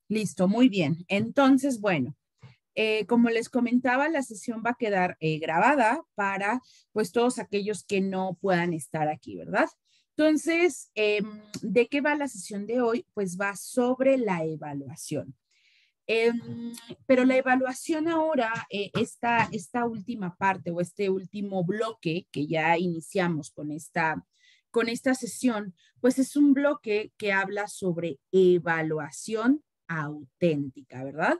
Listo, muy bien. Entonces, bueno, como les comentaba, la sesión va a quedar grabada para pues todos aquellos que no puedan estar aquí, ¿verdad? Entonces, ¿de qué va la sesión de hoy? Pues va sobre la evaluación. Pero la evaluación ahora, esta última parte o este último bloque que ya iniciamos con esta sesión, pues es un bloque que habla sobre evaluación auténtica, ¿verdad?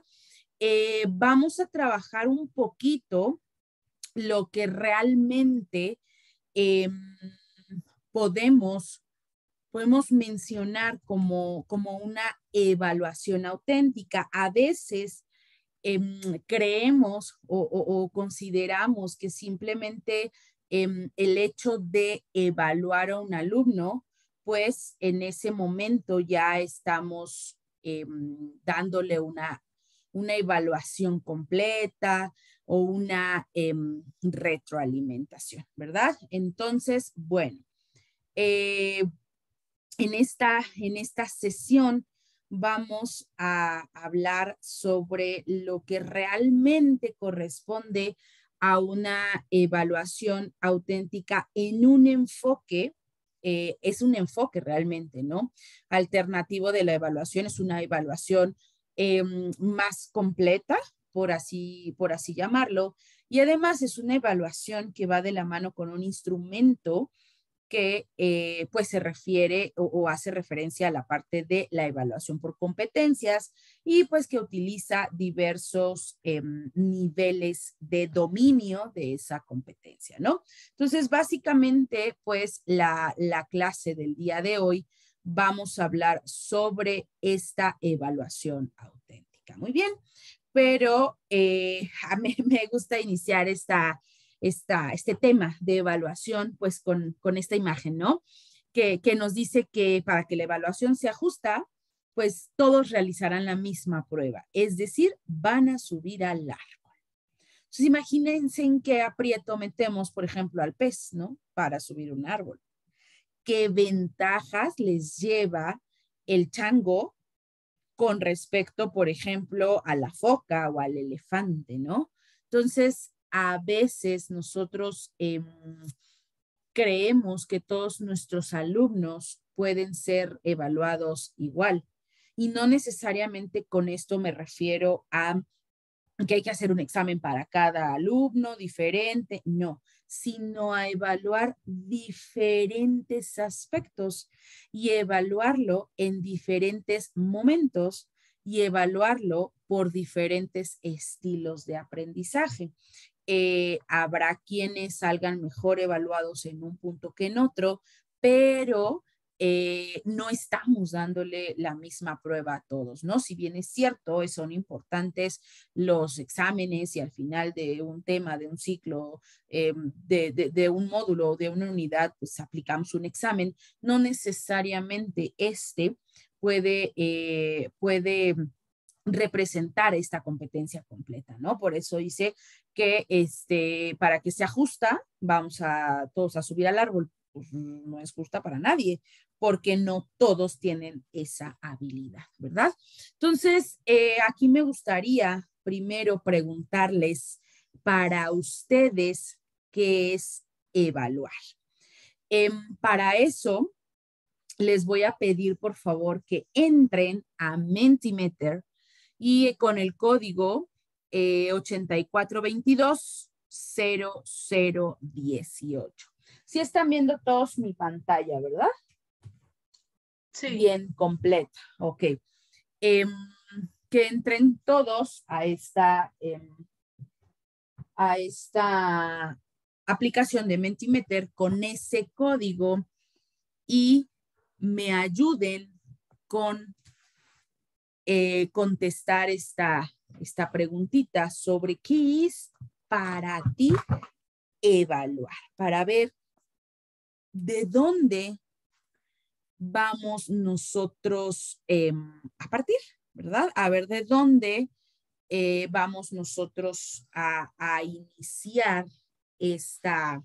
Vamos a trabajar un poquito lo que realmente eh, podemos podemos mencionar como una evaluación auténtica. A veces creemos o consideramos que simplemente el hecho de evaluar a un alumno, pues en ese momento ya estamos dándole una evaluación completa o una retroalimentación, ¿verdad? Entonces, bueno, eh, en esta sesión vamos a hablar sobre lo que realmente corresponde a una evaluación auténtica en un enfoque, es un enfoque realmente, ¿no? Alternativo de la evaluación, es una evaluación más completa, por así llamarlo, y además es una evaluación que va de la mano con un instrumento que pues se refiere o hace referencia a la parte de la evaluación por competencias y pues que utiliza diversos niveles de dominio de esa competencia, ¿no? Entonces, básicamente, pues la clase del día de hoy vamos a hablar sobre evaluación auténtica. Muy bien, pero a mí me gusta iniciar este tema de evaluación, pues con esta imagen, ¿no? Que nos dice que para que la evaluación sea justa, pues todos realizarán la misma prueba, es decir, van a subir al árbol. Entonces, imagínense en qué aprieto metemos, por ejemplo, al pez, ¿no? Para subir un árbol. ¿Qué ventajas les lleva el chango con respecto, por ejemplo, a la foca o al elefante, ¿no? Entonces, a veces nosotros creemos que todos nuestros alumnos pueden ser evaluados igual. Y no necesariamente con esto me refiero a que hay que hacer un examen para cada alumno diferente, no, sino a evaluar diferentes aspectos y evaluarlo en diferentes momentos y evaluarlo por diferentes estilos de aprendizaje. Habrá quienes salgan mejor evaluados en un punto que en otro, pero no estamos dándole la misma prueba a todos, ¿no? Si bien es cierto, son importantes los exámenes y al final de un tema, de un ciclo, de un módulo, de una unidad, pues aplicamos un examen, no necesariamente puede representar esta competencia completa, ¿no? Por eso dice que para que sea justa, vamos a todos a subir al árbol. Pues no es justa para nadie, porque no todos tienen esa habilidad, ¿verdad? Entonces, aquí me gustaría primero preguntarles para ustedes qué es evaluar. Para eso, les voy a pedir, por favor, que entren a Mentimeter y con el código 8422-0018. Sí están viendo todos mi pantalla, ¿verdad? Sí. Bien completa. Ok. Que entren todos a esta aplicación de Mentimeter con ese código y me ayuden con contestar esta preguntita sobre qué es para ti evaluar, para ver de dónde vamos nosotros a partir, ¿verdad? A ver de dónde vamos nosotros a iniciar esta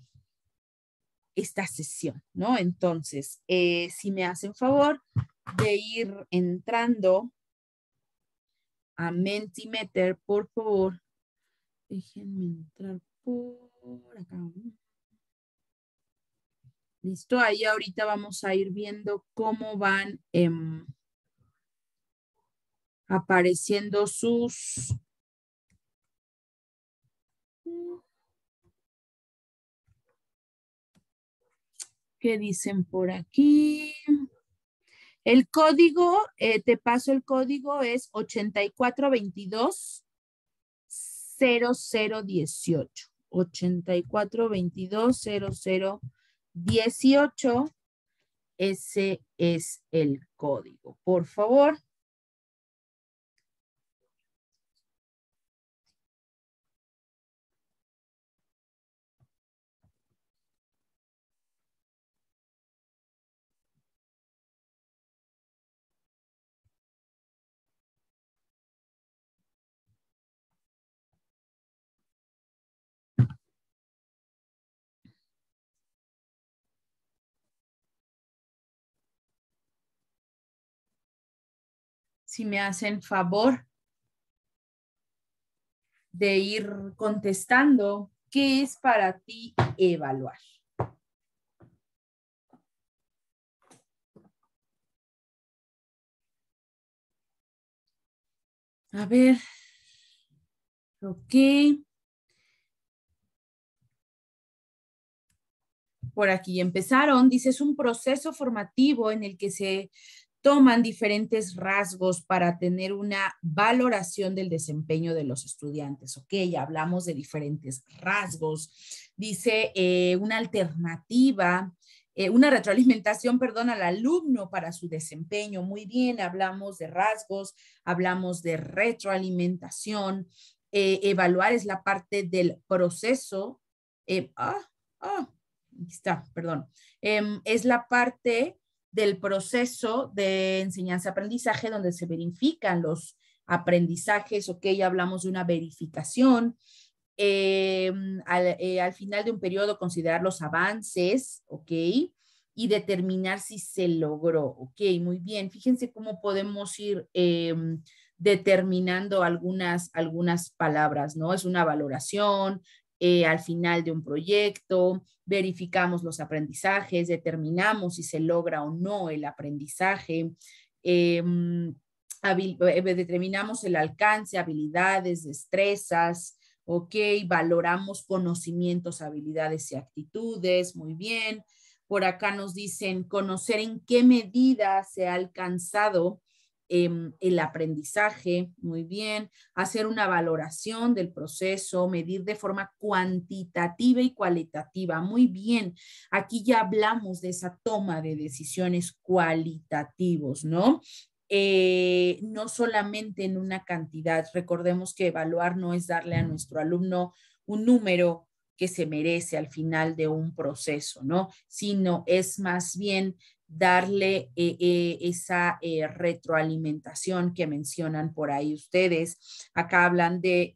sesión, ¿no? Entonces, si me hacen favor de ir entrando a Mentimeter, por favor. Déjenme entrar por acá. Listo, ahí ahorita vamos a ir viendo cómo van apareciendo sus... ¿Qué dicen por aquí? El código, te paso el código, es 8422-0018. 8422-0018. Ese es el código. Por favor. Si me hacen favor de ir contestando, ¿qué es para ti evaluar? A ver, ok. Por aquí empezaron, dice, es un proceso formativo en el que se toman diferentes rasgos para tener una valoración del desempeño de los estudiantes. Ok, ya hablamos de diferentes rasgos. Dice una alternativa, una retroalimentación, perdón, al alumno para su desempeño. Muy bien, hablamos de rasgos, hablamos de retroalimentación. Evaluar es la parte del proceso. Aquí está, perdón. Es la parte del proceso de enseñanza-aprendizaje donde se verifican los aprendizajes, ok, ya hablamos de una verificación. Al final de un periodo considerar los avances, ok, y determinar si se logró, ok, muy bien. Fíjense cómo podemos ir determinando algunas palabras, ¿no? Es una valoración, al final de un proyecto, verificamos los aprendizajes, determinamos si se logra o no el aprendizaje, determinamos el alcance, habilidades, destrezas, ok, valoramos conocimientos, habilidades y actitudes, muy bien. Por acá nos dicen conocer en qué medida se ha alcanzado el aprendizaje, muy bien, hacer una valoración del proceso, medir de forma cuantitativa y cualitativa, muy bien. Aquí ya hablamos de esa toma de decisiones cualitativos, ¿no? No solamente en una cantidad. Recordemos que evaluar no es darle a nuestro alumno un número que se merece al final de un proceso, ¿no? Sino es más bien darle esa retroalimentación que mencionan por ahí ustedes. Acá hablan de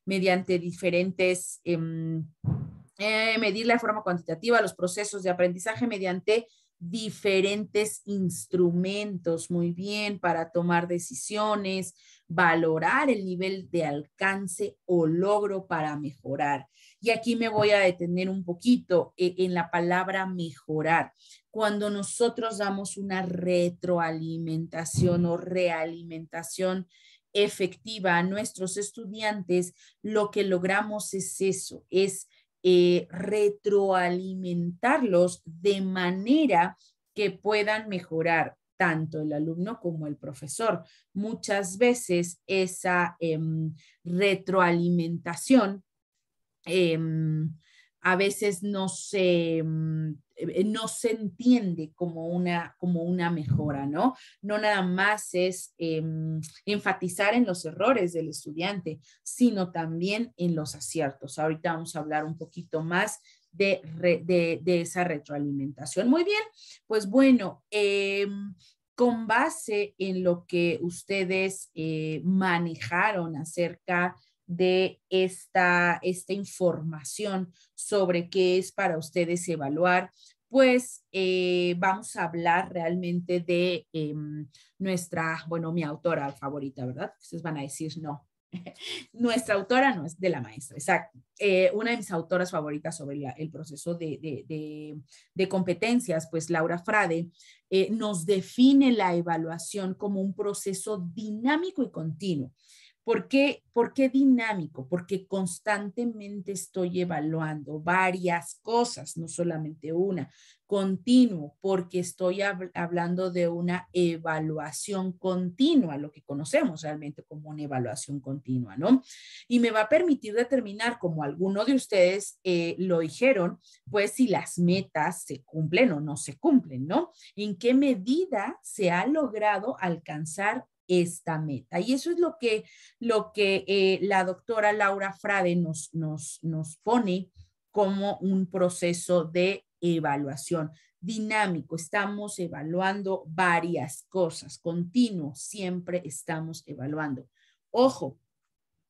mediante diferentes, medir la forma cuantitativa los procesos de aprendizaje mediante diferentes instrumentos, muy bien, para tomar decisiones, valorar el nivel de alcance o logro para mejorar. Y aquí me voy a detener un poquito en la palabra mejorar. Cuando nosotros damos una retroalimentación o realimentación efectiva a nuestros estudiantes, lo que logramos es eso, es retroalimentarlos de manera que puedan mejorar tanto el alumno como el profesor. Muchas veces esa retroalimentación a veces no se entiende como una mejora, ¿no? No nada más es enfatizar en los errores del estudiante, sino también en los aciertos. Ahorita vamos a hablar un poquito más de esa retroalimentación. Muy bien, pues bueno, con base en lo que ustedes manejaron acerca de esta información sobre qué es para ustedes evaluar, pues vamos a hablar realmente de mi autora favorita, ¿verdad? Ustedes van a decir no. Nuestra autora no es de la maestra, exacto. Una de mis autoras favoritas sobre el proceso de competencias, pues Laura Frade, nos define la evaluación como un proceso dinámico y continuo. ¿Por qué dinámico? Porque constantemente estoy evaluando varias cosas, no solamente una. Continuo, porque estoy hablando de una evaluación continua, lo que conocemos realmente como una evaluación continua, ¿no? Y me va a permitir determinar, como alguno de ustedes lo dijeron, pues si las metas se cumplen o no se cumplen, ¿no? ¿En qué medida se ha logrado alcanzar esta meta? Y eso es lo que la doctora Laura Frade nos pone como un proceso de evaluación dinámico. Estamos evaluando varias cosas, continuo, siempre estamos evaluando. Ojo,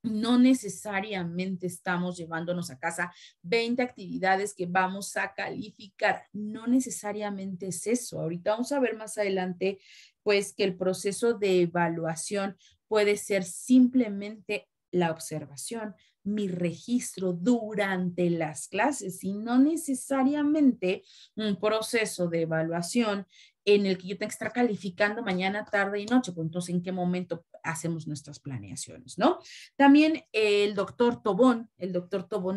no necesariamente estamos llevándonos a casa 20 actividades que vamos a calificar. No necesariamente es eso. Ahorita vamos a ver más adelante, pues, que el proceso de evaluación puede ser simplemente la observación, mi registro durante las clases y no necesariamente un proceso de evaluación en el que yo tenga que estar calificando mañana, tarde y noche. Pues entonces, ¿en qué momento hacemos nuestras planeaciones, no? También el doctor Tobón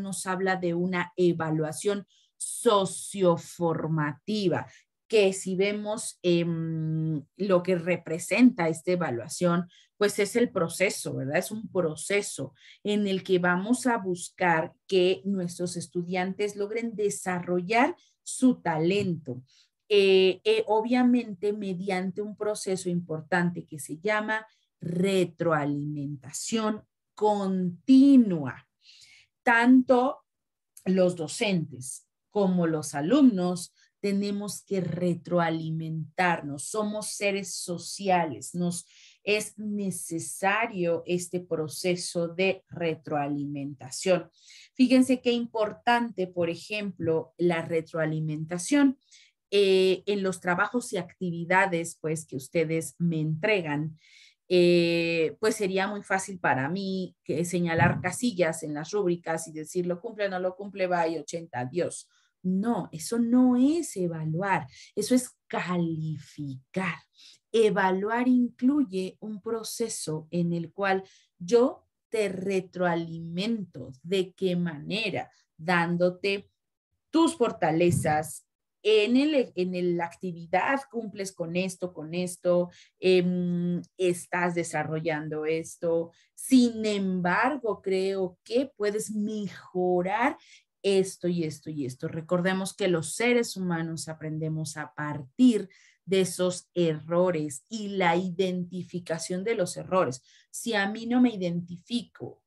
nos habla de una evaluación socioformativa, que si vemos lo que representa esta evaluación, pues es el proceso, ¿verdad? Es un proceso en el que vamos a buscar que nuestros estudiantes logren desarrollar su talento. Obviamente mediante un proceso importante que se llama retroalimentación continua. Tanto los docentes como los alumnos tenemos que retroalimentarnos. Somos seres sociales. Es necesario este proceso de retroalimentación. Fíjense qué importante, por ejemplo, la retroalimentación. En los trabajos y actividades pues que ustedes me entregan, pues sería muy fácil para mí señalar casillas en las rúbricas y decir lo cumple o no lo cumple, va y 80, adiós. No, eso no es evaluar, eso es calificar. Evaluar incluye un proceso en el cual yo te retroalimento. ¿De qué manera? Dándote tus fortalezas, en la actividad cumples con esto, estás desarrollando esto. Sin embargo, creo que puedes mejorar esto y esto y esto. Recordemos que los seres humanos aprendemos a partir de esos errores y la identificación de los errores. Si a mí no me identifico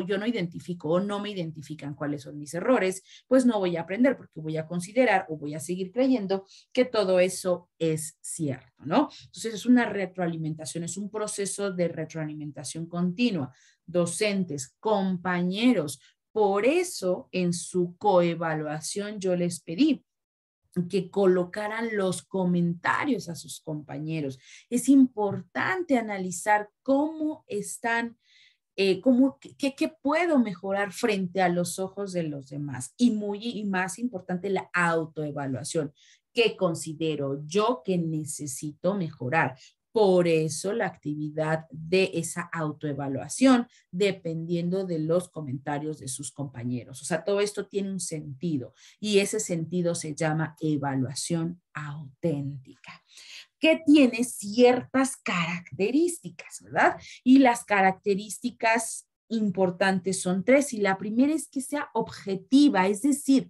yo no identifico o no me identifican cuáles son mis errores, pues no voy a aprender porque voy a considerar o voy a seguir creyendo que todo eso es cierto, ¿no? Entonces es una retroalimentación, es un proceso de retroalimentación continua. Docentes, compañeros, por eso en su coevaluación yo les pedí que colocaran los comentarios a sus compañeros. Es importante analizar cómo están, qué puedo mejorar frente a los ojos de los demás. Y más importante, la autoevaluación. ¿Qué considero yo que necesito mejorar? Por eso la actividad de esa autoevaluación, dependiendo de los comentarios de sus compañeros. O sea, todo esto tiene un sentido y ese sentido se llama evaluación auténtica, que tiene ciertas características, ¿verdad? Y las características importantes son 3 y la primera es que sea objetiva, es decir,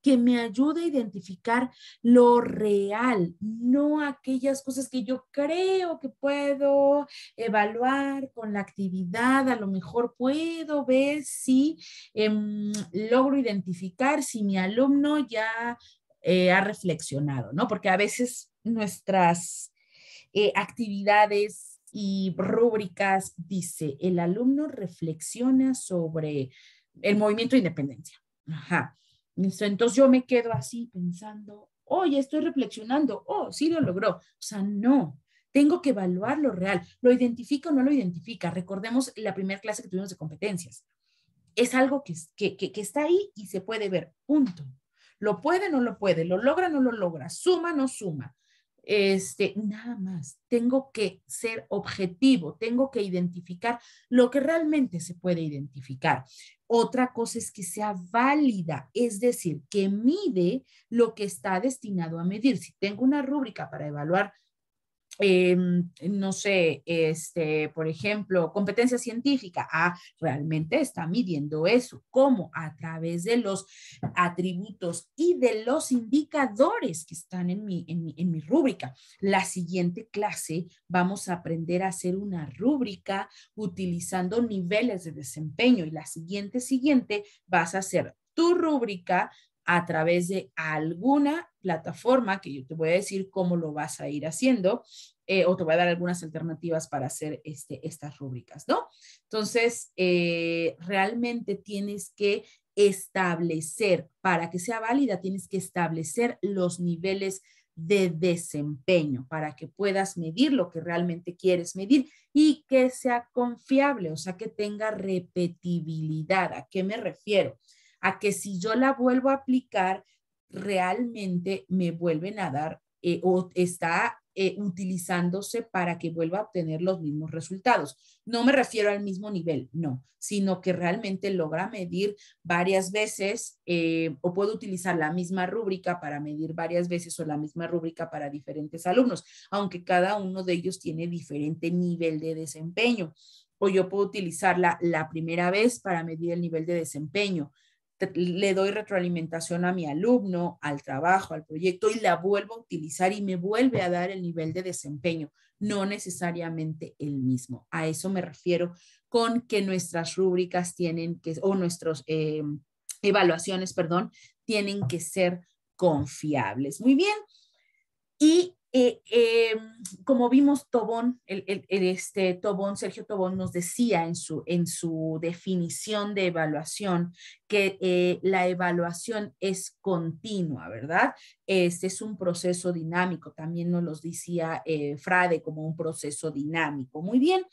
que me ayude a identificar lo real, no aquellas cosas que yo creo que puedo evaluar con la actividad. A lo mejor puedo ver si logro identificar si mi alumno ya ha reflexionado, ¿no? Porque a veces nuestras actividades y rúbricas dice, el alumno reflexiona sobre el movimiento de independencia. Ajá. Entonces yo me quedo así pensando, oh, ya estoy reflexionando, oh, sí lo logró. O sea, no. Tengo que evaluar lo real. ¿Lo identifica o no lo identifica? Recordemos la primera clase que tuvimos de competencias. Es algo que está ahí y se puede ver, punto. ¿Lo puede o no lo puede? ¿Lo logra o no lo logra? ¿Suma o no suma? Nada más. Tengo que ser objetivo, tengo que identificar lo que realmente se puede identificar. Otra cosa es que sea válida, es decir, que mide lo que está destinado a medir. Si tengo una rúbrica para evaluar no sé, por ejemplo, competencia científica, realmente está midiendo eso. ¿Cómo? A través de los atributos y de los indicadores que están en mi rúbrica. La siguiente clase vamos a aprender a hacer una rúbrica utilizando niveles de desempeño y la siguiente vas a hacer tu rúbrica a través de alguna plataforma que yo te voy a decir cómo lo vas a ir haciendo, o te voy a dar algunas alternativas para hacer estas rúbricas, ¿no? Entonces, realmente tienes que establecer, para que sea válida, tienes que establecer los niveles de desempeño para que puedas medir lo que realmente quieres medir y que sea confiable, o sea, que tenga repetibilidad. ¿A qué me refiero? A que si yo la vuelvo a aplicar, realmente me vuelven a dar o está utilizándose para que vuelva a obtener los mismos resultados. No me refiero al mismo nivel, no, sino que realmente logra medir varias veces o puedo utilizar la misma rúbrica para medir varias veces o la misma rúbrica para diferentes alumnos, aunque cada uno de ellos tiene diferente nivel de desempeño. O yo puedo utilizarla la primera vez para medir el nivel de desempeño, le doy retroalimentación a mi alumno, al trabajo, al proyecto y la vuelvo a utilizar y me vuelve a dar el nivel de desempeño, no necesariamente el mismo. A eso me refiero con que nuestras rúbricas tienen que, o nuestras evaluaciones, perdón, tienen que ser confiables. Muy bien. Y como vimos, Tobón, Tobón, Sergio Tobón nos decía en su definición de evaluación que la evaluación es continua, ¿verdad? Este es un proceso dinámico, también nos lo decía Frade como un proceso dinámico. Muy bien.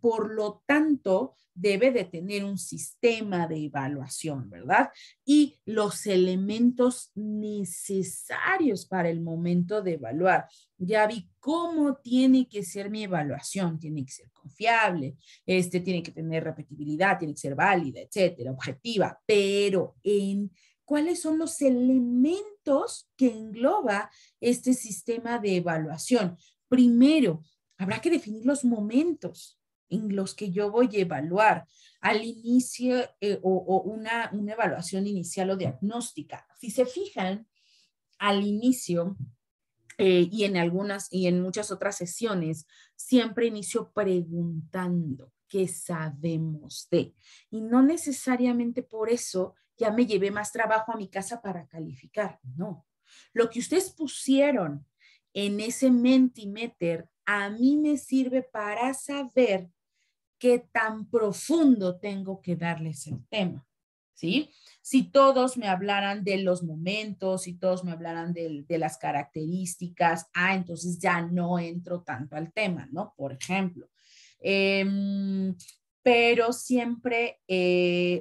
Por lo tanto, debe de tener un sistema de evaluación, ¿verdad? Y los elementos necesarios para el momento de evaluar. Ya vi cómo tiene que ser mi evaluación. Tiene que ser confiable, tiene que tener repetibilidad, tiene que ser válida, etcétera, objetiva, pero ¿cuáles son los elementos que engloba este sistema de evaluación? Primero, habrá que definir los momentos en los que yo voy a evaluar al inicio o una evaluación inicial o diagnóstica. Si se fijan, al inicio y en muchas otras sesiones, siempre inicio preguntando qué sabemos de. Y no necesariamente por eso ya me llevé más trabajo a mi casa para calificar, no. Lo que ustedes pusieron en ese Mentimeter a mí me sirve para saber qué tan profundo tengo que darles el tema, ¿sí? Si todos me hablaran de los momentos, si todos me hablaran de las características, entonces ya no entro tanto al tema, ¿no? Por ejemplo. Pero siempre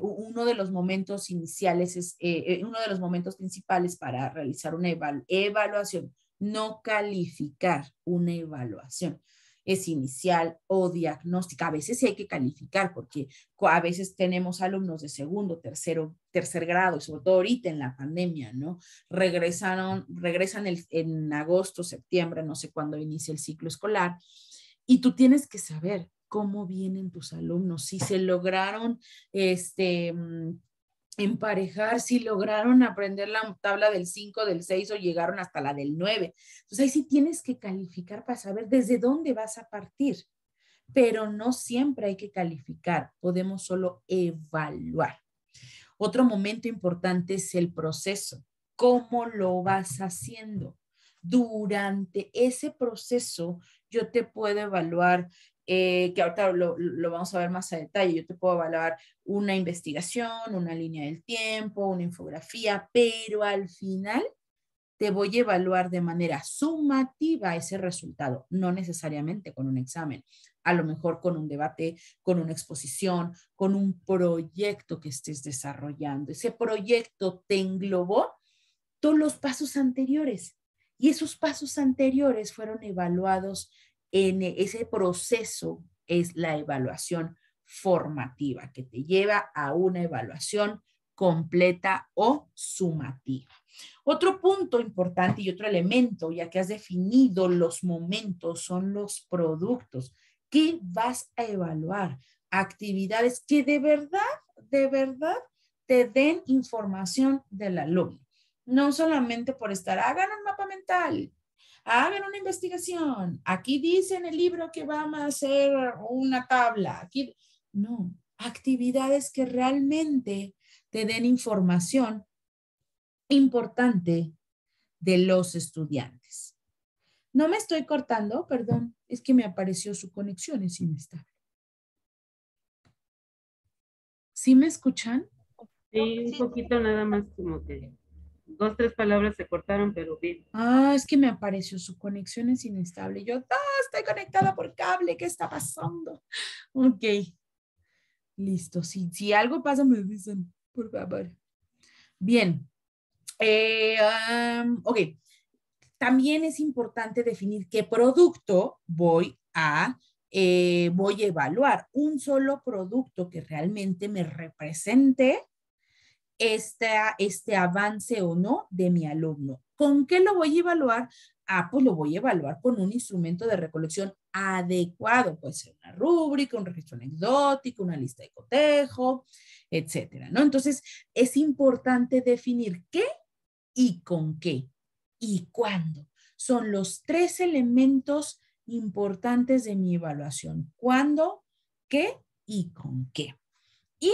uno de los momentos iniciales es, uno de los momentos principales para realizar una evaluación, no calificar una evaluación es inicial o diagnóstica. A veces sí hay que calificar porque a veces tenemos alumnos de segundo, tercer grado, y sobre todo ahorita en la pandemia, ¿no? Regresan en agosto, septiembre, no sé cuándo inicia el ciclo escolar, y tú tienes que saber cómo vienen tus alumnos, si se lograron emparejar, si lograron aprender la tabla del 5, del 6 o llegaron hasta la del 9. Entonces ahí sí tienes que calificar para saber desde dónde vas a partir, pero no siempre hay que calificar, podemos solo evaluar. Otro momento importante es el proceso. ¿Cómo lo vas haciendo? Durante ese proceso yo te puedo evaluar, que ahorita lo vamos a ver más a detalle, yo te puedo evaluar una investigación, una línea del tiempo, una infografía, pero al final te voy a evaluar de manera sumativa ese resultado, no necesariamente con un examen, a lo mejor con un debate, con una exposición, con un proyecto que estés desarrollando. Ese proyecto te englobó todos los pasos anteriores y esos pasos anteriores fueron evaluados en ese proceso, es la evaluación formativa que te lleva a una evaluación completa o sumativa. Otro punto importante y otro elemento, ya que has definido los momentos, son los productos. ¿Qué vas a evaluar? Actividades que de verdad te den información del alumno. No solamente por estar, hagan un mapa mental, hagan una investigación. Aquí dice en el libro que vamos a hacer una tabla. Aquí, no, actividades que realmente te den información importante de los estudiantes. No me estoy cortando, perdón, es que me apareció su conexión es inestable. ¿Sí me escuchan? Sí, un poquito nada más, como que 2, 3 palabras se cortaron, pero bien. Ah, es que me apareció su conexión es inestable. Yo, estoy conectada por cable, ¿qué está pasando? Ok, listo. Si algo pasa, me dicen, por favor. Bien. Ok. También es importante definir qué producto voy a evaluar. Un solo producto que realmente me represente este avance o no de mi alumno. ¿Con qué lo voy a evaluar? Pues lo voy a evaluar con un instrumento de recolección adecuado. Puede ser una rúbrica, un registro anecdótico, una lista de cotejo, etcétera, ¿no? Entonces, es importante definir qué y con qué y cuándo. Son los 3 elementos importantes de mi evaluación. ¿Cuándo, qué y con qué? Y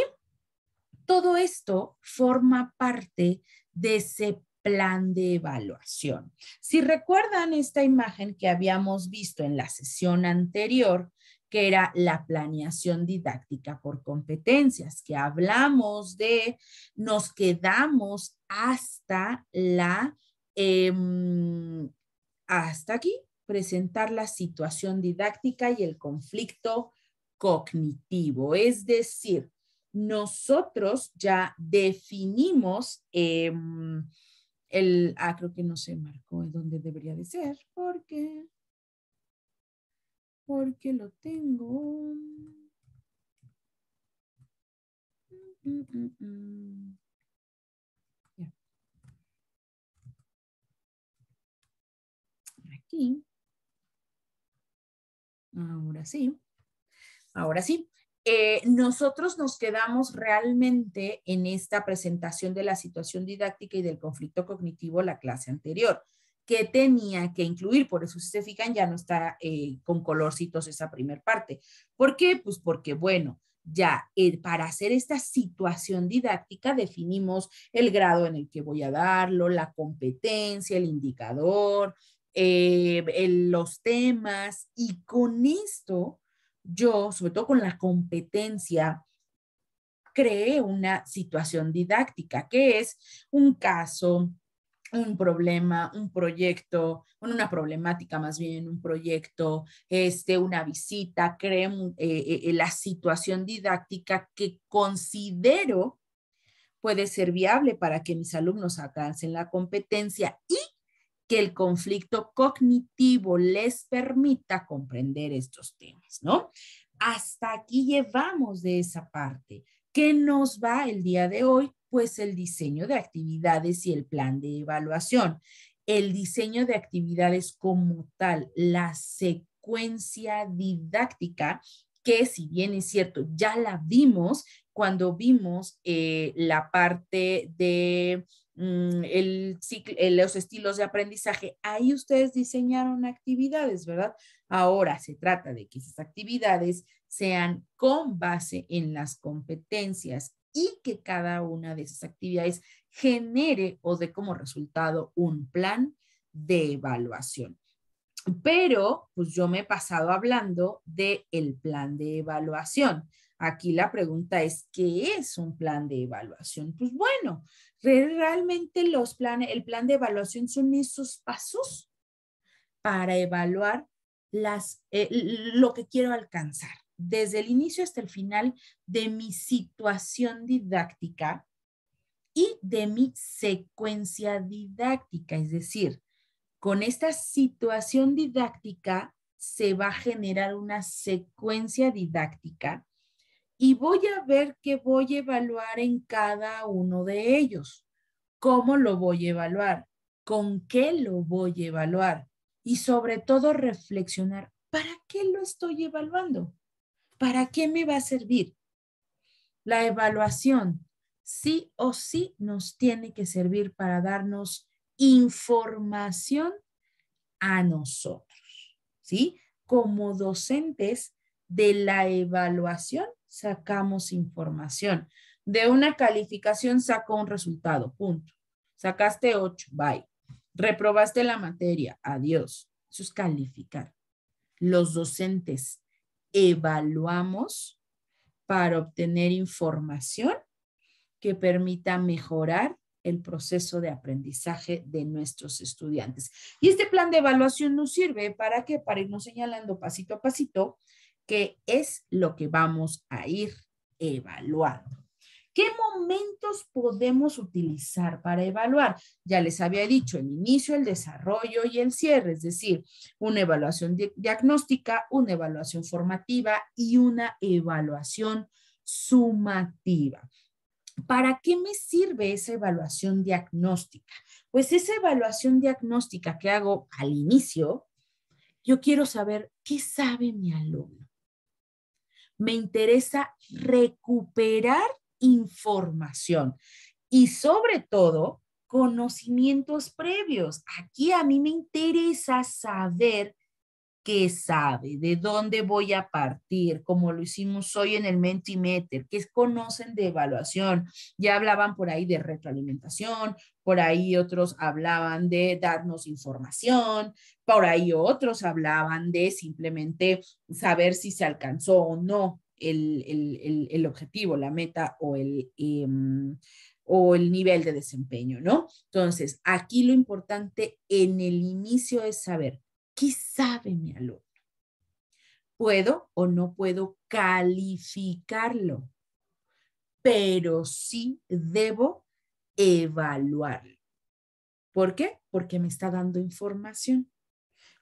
todo esto forma parte de ese plan de evaluación. Si recuerdan esta imagen que habíamos visto en la sesión anterior, que era la planeación didáctica por competencias, que hablamos de, nos quedamos hasta hasta aquí, presentar la situación didáctica y el conflicto cognitivo, es decir, nosotros ya definimos creo que no se marcó en donde debería de ser, porque lo tengo. Ya. Aquí. Ahora sí. Ahora sí. Nosotros nos quedamos realmente en esta presentación de la situación didáctica y del conflicto cognitivo la clase anterior, que tenía que incluir, por eso si se fijan ya no está con colorcitos esa primer parte. ¿Por qué? Pues porque, bueno, ya para hacer esta situación didáctica definimos el grado en el que voy a darlo, la competencia, el indicador, los temas, y con esto yo, sobre todo con la competencia, creé una situación didáctica, que es un caso, un problema, un proyecto, una problemática más bien, un proyecto, una visita, creé la situación didáctica que considero puede ser viable para que mis alumnos alcancen la competencia y que el conflicto cognitivo les permita comprender estos temas, ¿no? Hasta aquí llevamos de esa parte. ¿Qué nos va el día de hoy? Pues el diseño de actividades y el plan de evaluación. El diseño de actividades como tal, la secuencia didáctica, que si bien es cierto, ya la vimos cuando vimos la parte de los estilos de aprendizaje, ahí ustedes diseñaron actividades, ¿verdad? Ahora se trata de que esas actividades sean con base en las competencias y que cada una de esas actividades genere o dé como resultado un plan de evaluación. Pero, pues yo me he pasado hablando del plan de evaluación. Aquí la pregunta es, ¿qué es un plan de evaluación? Pues bueno, realmente el plan de evaluación son esos pasos para evaluar lo que quiero alcanzar, desde el inicio hasta el final de mi situación didáctica y de mi secuencia didáctica. Es decir, con esta situación didáctica se va a generar una secuencia didáctica y voy a ver qué voy a evaluar en cada uno de ellos. ¿Cómo lo voy a evaluar? ¿Con qué lo voy a evaluar? Y sobre todo reflexionar, ¿para qué lo estoy evaluando? ¿Para qué me va a servir? La evaluación sí o sí nos tiene que servir para darnos información a nosotros, ¿sí? Como docentes de la evaluación sacamos información. De una calificación saco un resultado, punto. Sacaste 8, bye. Reprobaste la materia, adiós. Eso es calificar. Los docentes evaluamos para obtener información que permita mejorar el proceso de aprendizaje de nuestros estudiantes. Y este plan de evaluación nos sirve para qué? Para irnos señalando pasito a pasito qué es lo que vamos a ir evaluando. ¿Qué momentos podemos utilizar para evaluar? Ya les había dicho, el inicio, el desarrollo y el cierre, es decir, una evaluación diagnóstica, una evaluación formativa y una evaluación sumativa. ¿Para qué me sirve esa evaluación diagnóstica? Pues esa evaluación diagnóstica que hago al inicio, yo quiero saber qué sabe mi alumno. Me interesa recuperar información y sobre todo conocimientos previos. Aquí a mí me interesa saber qué sabe, de dónde voy a partir, como lo hicimos hoy en el Mentimeter, qué conocen de evaluación. Ya hablaban por ahí de retroalimentación, por ahí otros hablaban de darnos información, por ahí otros hablaban de simplemente saber si se alcanzó o no el objetivo, la meta o el nivel de desempeño, ¿no? Entonces, aquí lo importante en el inicio es saber qué sabe mi alumno. ¿Puedo o no puedo calificarlo? Pero sí debo evaluarlo. ¿Por qué? Porque me está dando información.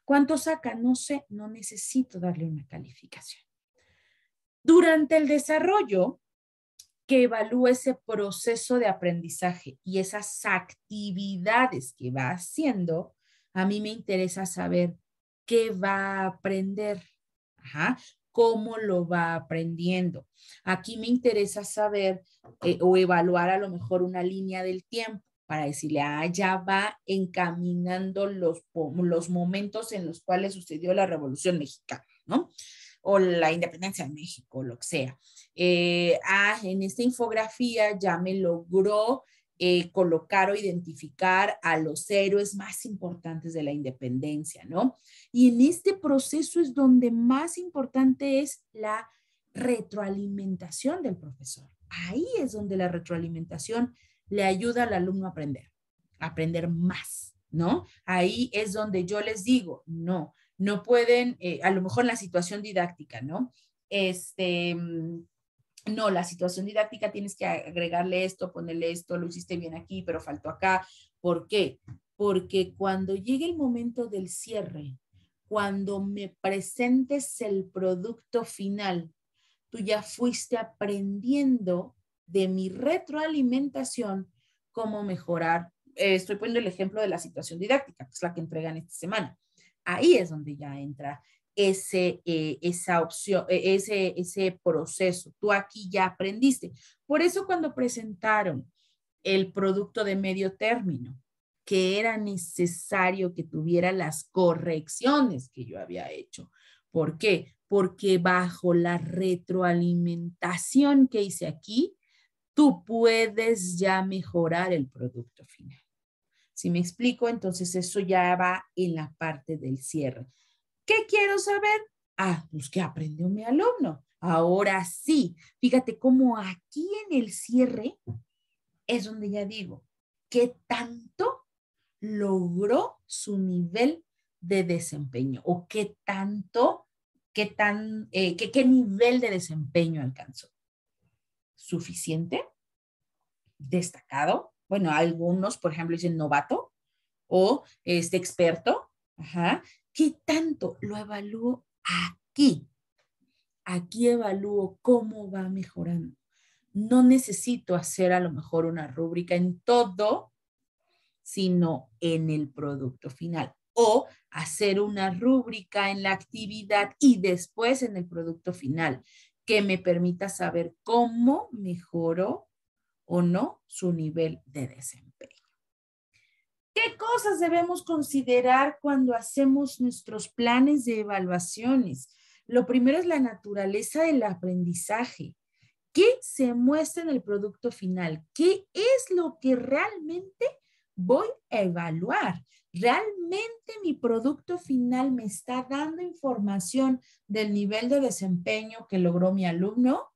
¿Cuánto saca? No sé, no necesito darle una calificación. Durante el desarrollo, que evalúe ese proceso de aprendizaje y esas actividades que va haciendo, a mí me interesa saber qué va a aprender, ajá, cómo lo va aprendiendo. Aquí me interesa saber o evaluar a lo mejor una línea del tiempo para decirle, ya va encaminando los momentos en los cuales sucedió la Revolución Mexicana, ¿no? O la independencia de México, lo que sea. En esta infografía ya me logró colocar o identificar a los héroes más importantes de la independencia, ¿no? Y en este proceso es donde más importante es la retroalimentación del profesor. Ahí es donde la retroalimentación le ayuda al alumno a aprender más, ¿no? Ahí es donde yo les digo, no pueden, a lo mejor en la situación didáctica, ¿no? No, la situación didáctica tienes que agregarle esto, ponerle esto, lo hiciste bien aquí, pero faltó acá. ¿Por qué? Porque cuando llegue el momento del cierre, cuando me presentes el producto final, tú ya fuiste aprendiendo de mi retroalimentación cómo mejorar. Estoy poniendo el ejemplo de la situación didáctica, que es la que entregan esta semana. Ahí es donde ya entra esa opción, ese proceso. Tú aquí ya aprendiste. Por eso cuando presentaron el producto de medio término, que era necesario que tuviera las correcciones que yo había hecho. ¿Por qué? Porque bajo la retroalimentación que hice aquí, tú puedes ya mejorar el producto final. Si me explico, entonces eso ya va en la parte del cierre. ¿Qué quiero saber? Pues ¿qué aprendió mi alumno? Ahora sí, fíjate cómo aquí en el cierre es donde ya digo, ¿qué tanto logró su nivel de desempeño? ¿O qué tanto, qué nivel de desempeño alcanzó? ¿Suficiente? ¿Destacado? Bueno, algunos, por ejemplo, dicen novato o experto. Ajá. ¿Qué tanto lo evalúo aquí? Aquí evalúo cómo va mejorando. No necesito hacer a lo mejor una rúbrica en todo, sino en el producto final. O hacer una rúbrica en la actividad y después en el producto final, que me permita saber cómo mejoró o no su nivel de desempeño. ¿Qué cosas debemos considerar cuando hacemos nuestros planes de evaluaciones? Lo primero es la naturaleza del aprendizaje. ¿Qué se muestra en el producto final? ¿Qué es lo que realmente voy a evaluar? ¿Realmente mi producto final me está dando información del nivel de desempeño que logró mi alumno?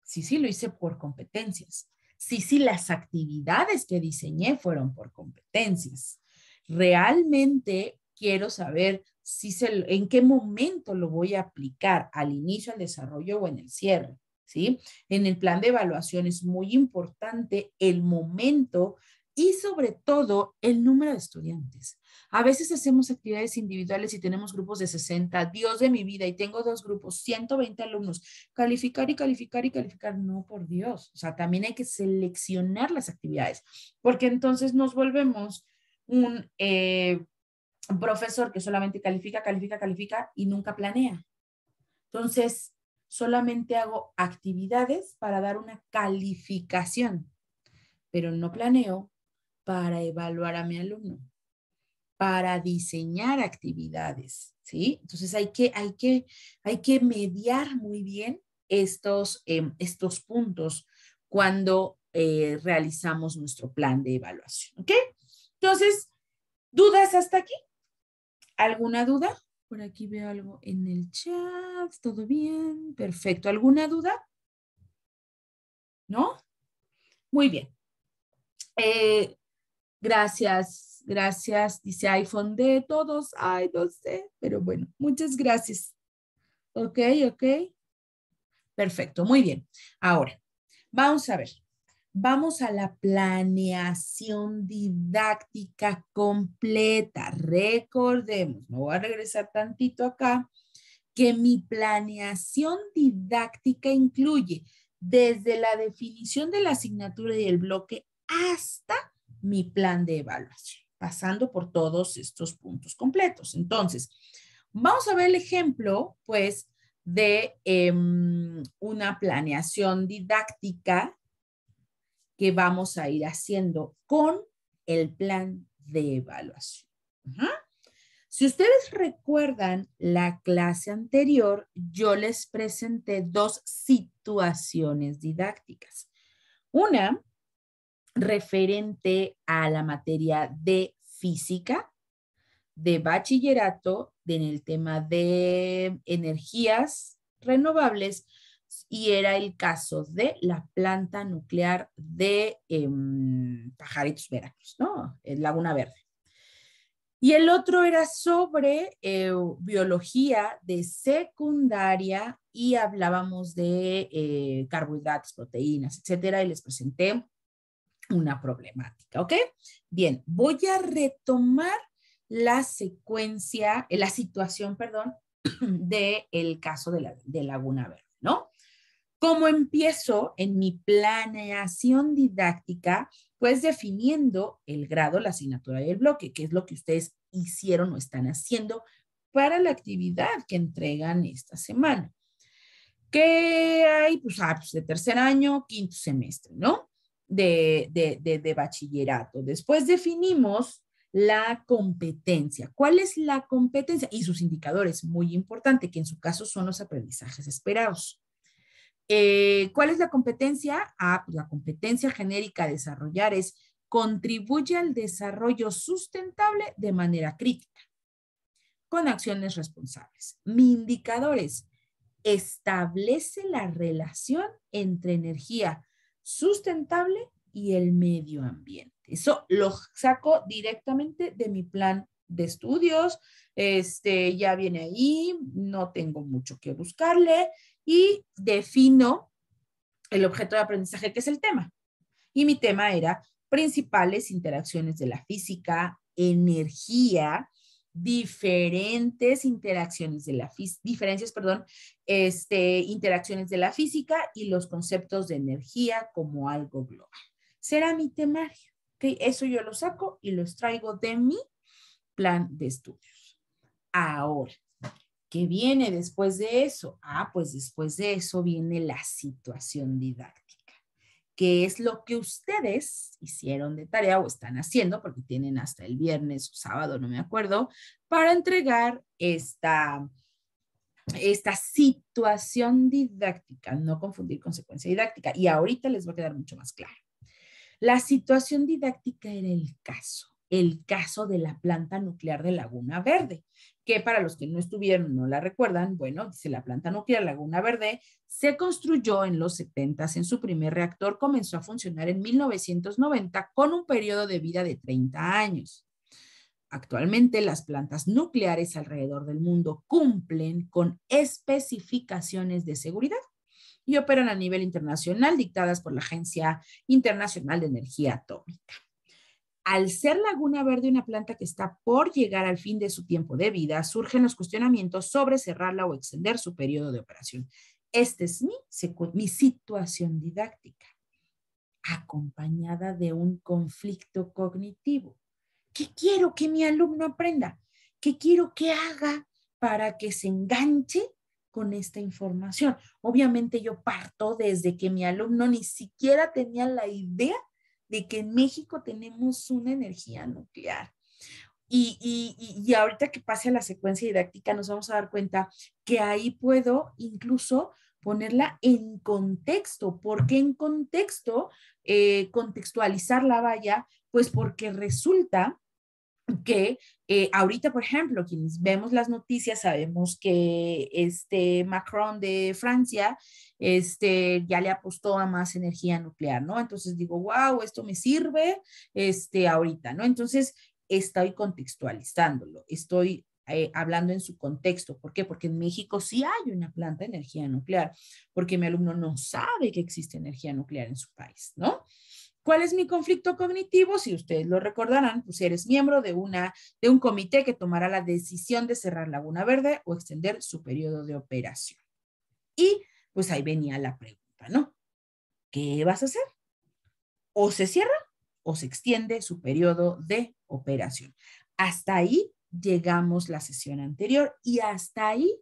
Sí, lo hice por competencias. Sí, las actividades que diseñé fueron por competencias. Realmente quiero saber en qué momento lo voy a aplicar, al inicio, al desarrollo o en el cierre. ¿Sí? En el plan de evaluación es muy importante el momento y sobre todo el número de estudiantes. A veces hacemos actividades individuales y tenemos grupos de 60, Dios de mi vida, y tengo 2 grupos, 120 alumnos. Calificar y calificar y calificar, no, por Dios. O sea, también hay que seleccionar las actividades, porque entonces nos volvemos un profesor que solamente califica, califica, califica y nunca planea. Entonces, solamente hago actividades para dar una calificación, pero no planeo para evaluar a mi alumno, para diseñar actividades, ¿sí? Entonces hay que mediar muy bien estos puntos cuando realizamos nuestro plan de evaluación, ¿ok? Entonces, ¿dudas hasta aquí? ¿Alguna duda? Por aquí veo algo en el chat. ¿Todo bien? Perfecto. ¿Alguna duda? ¿No? Muy bien. Gracias. Dice iPhone de todos. Ay, no sé, pero bueno, muchas gracias. Ok. Perfecto, muy bien. Ahora, vamos a ver. Vamos a la planeación didáctica completa. Recordemos, me voy a regresar tantito acá, que mi planeación didáctica incluye desde la definición de la asignatura y el bloque hasta mi plan de evaluación, pasando por todos estos puntos completos. Entonces, vamos a ver el ejemplo, pues, de una planeación didáctica que vamos a ir haciendo con el plan de evaluación. Si ustedes recuerdan la clase anterior, yo les presenté 2 situaciones didácticas. Una referente a la materia de física, de bachillerato, en el tema de energías renovables, y era el caso de la planta nuclear de Pajaritos, Veracruz, ¿no? Laguna Verde. Y el otro era sobre biología de secundaria y hablábamos de carbohidratos, proteínas, etcétera, y les presenté una problemática, ¿ok? Bien, voy a retomar la secuencia, la situación, perdón, del caso de Laguna Verde, ¿no? ¿Cómo empiezo en mi planeación didáctica? Pues definiendo el grado, la asignatura y el bloque, que es lo que ustedes hicieron o están haciendo para la actividad que entregan esta semana. ¿Qué hay? Pues de tercer año, quinto semestre, ¿no? De bachillerato. Después definimos la competencia. ¿Cuál es la competencia? Y sus indicadores, muy importante, que en su caso son los aprendizajes esperados. ¿Cuál es la competencia? Pues la competencia genérica a desarrollar es contribuye al desarrollo sustentable de manera crítica, con acciones responsables. Mi indicador es establece la relación entre energía sustentable y el medio ambiente. Eso lo saco directamente de mi plan de estudios. Ya viene ahí, no tengo mucho que buscarle y defino el objeto de aprendizaje, que es el tema. Y mi tema era principales interacciones de la física, energía, diferentes interacciones de la diferencias, perdón, interacciones de la física y los conceptos de energía como algo global. Será mi temario. ¿Okay? Eso yo lo saco y lo extraigo de mi plan de estudios. Ahora, ¿qué viene después de eso? Pues después de eso viene la situación didáctica, que es lo que ustedes hicieron de tarea o están haciendo, porque tienen hasta el viernes o sábado, no me acuerdo, para entregar esta situación didáctica, no confundir con secuencia didáctica. Y ahorita les va a quedar mucho más claro. La situación didáctica era el caso de la planta nuclear de Laguna Verde, que para los que no estuvieron, no la recuerdan, bueno, dice la planta nuclear Laguna Verde se construyó en los 70s, en su primer reactor comenzó a funcionar en 1990 con un periodo de vida de 30 años. Actualmente las plantas nucleares alrededor del mundo cumplen con especificaciones de seguridad y operan a nivel internacional dictadas por la Agencia Internacional de Energía Atómica. Al ser Laguna Verde una planta que está por llegar al fin de su tiempo de vida, surgen los cuestionamientos sobre cerrarla o extender su periodo de operación. Esta es mi situación didáctica, acompañada de un conflicto cognitivo. ¿Qué quiero que mi alumno aprenda? ¿Qué quiero que haga para que se enganche con esta información? Obviamente yo parto desde que mi alumno ni siquiera tenía la idea de que en México tenemos una energía nuclear. Y ahorita que pase a la secuencia didáctica nos vamos a dar cuenta que ahí puedo incluso ponerla en contexto. ¿Por qué en contexto? Contextualizarla, vaya, pues porque resulta que ahorita, por ejemplo, quienes vemos las noticias, sabemos que Macron de Francia ya le apostó a más energía nuclear, ¿no? Entonces digo, wow, esto me sirve ahorita, ¿no? Entonces estoy contextualizándolo, estoy hablando en su contexto. ¿Por qué? Porque en México sí hay una planta de energía nuclear, porque mi alumno no sabe que existe energía nuclear en su país, ¿no? ¿Cuál es mi conflicto cognitivo? Si ustedes lo recordarán, pues eres miembro de un comité que tomará la decisión de cerrar Laguna Verde o extender su periodo de operación. Y pues ahí venía la pregunta, ¿no? ¿Qué vas a hacer? O se cierra o se extiende su periodo de operación. Hasta ahí llegamos la sesión anterior y hasta ahí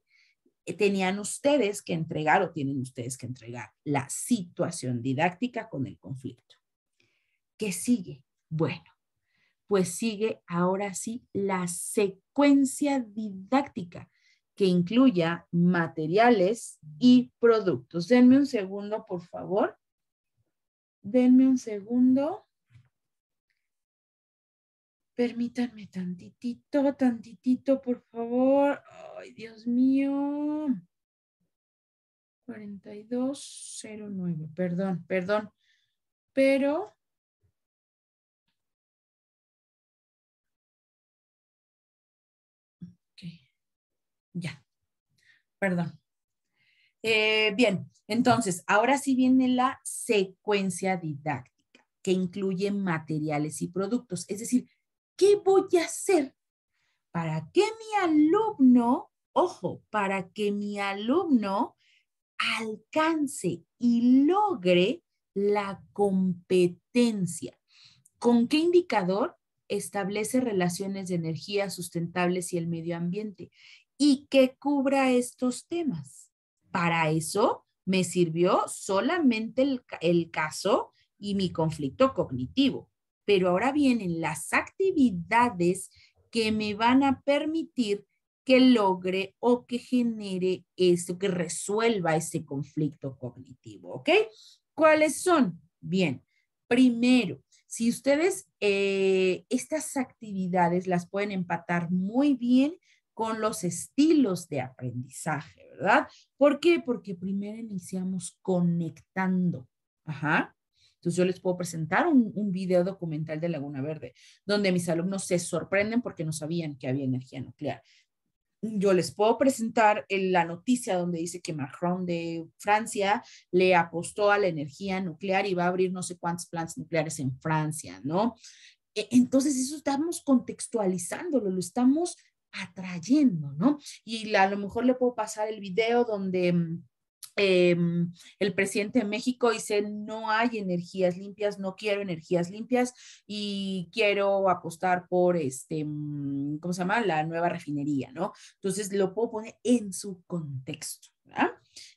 tenían ustedes que entregar o tienen ustedes que entregar la situación didáctica con el conflicto. ¿Qué sigue? Bueno, pues sigue ahora sí la secuencia didáctica que incluya materiales y productos. Denme un segundo, por favor. Denme un segundo. Permítanme tantitito, por favor. Ay, Dios mío. 4209, perdón. Pero ya, perdón. Bien, entonces, ahora sí viene la secuencia didáctica, que incluye materiales y productos. Es decir, ¿qué voy a hacer para que mi alumno, ojo, para que mi alumno alcance y logre la competencia? ¿Con qué indicador establece relaciones de energía sustentables y el medio ambiente? ¿Y qué cubra estos temas? Para eso me sirvió solamente el caso y mi conflicto cognitivo. Pero ahora vienen las actividades que me van a permitir que logre o que genere esto, que resuelva ese conflicto cognitivo, ¿ok? ¿Cuáles son? Bien, primero, si ustedes estas actividades las pueden empatar muy bien con los estilos de aprendizaje, ¿verdad? ¿Por qué? Porque primero iniciamos conectando. Ajá. Entonces yo les puedo presentar un video documental de Laguna Verde, donde mis alumnos se sorprenden porque no sabían que había energía nuclear. Yo les puedo presentar la noticia donde dice que Macron de Francia le apostó a la energía nuclear y va a abrir no sé cuántas plantas nucleares en Francia, ¿no? Entonces eso estamos contextualizándolo, lo estamos atrayendo, ¿no? Y a lo mejor le puedo pasar el video donde eh, el presidente de México dice, no hay energías limpias, no quiero energías limpias y quiero apostar por, ¿cómo se llama? La nueva refinería, ¿no? Entonces lo puedo poner en su contexto, ¿verdad?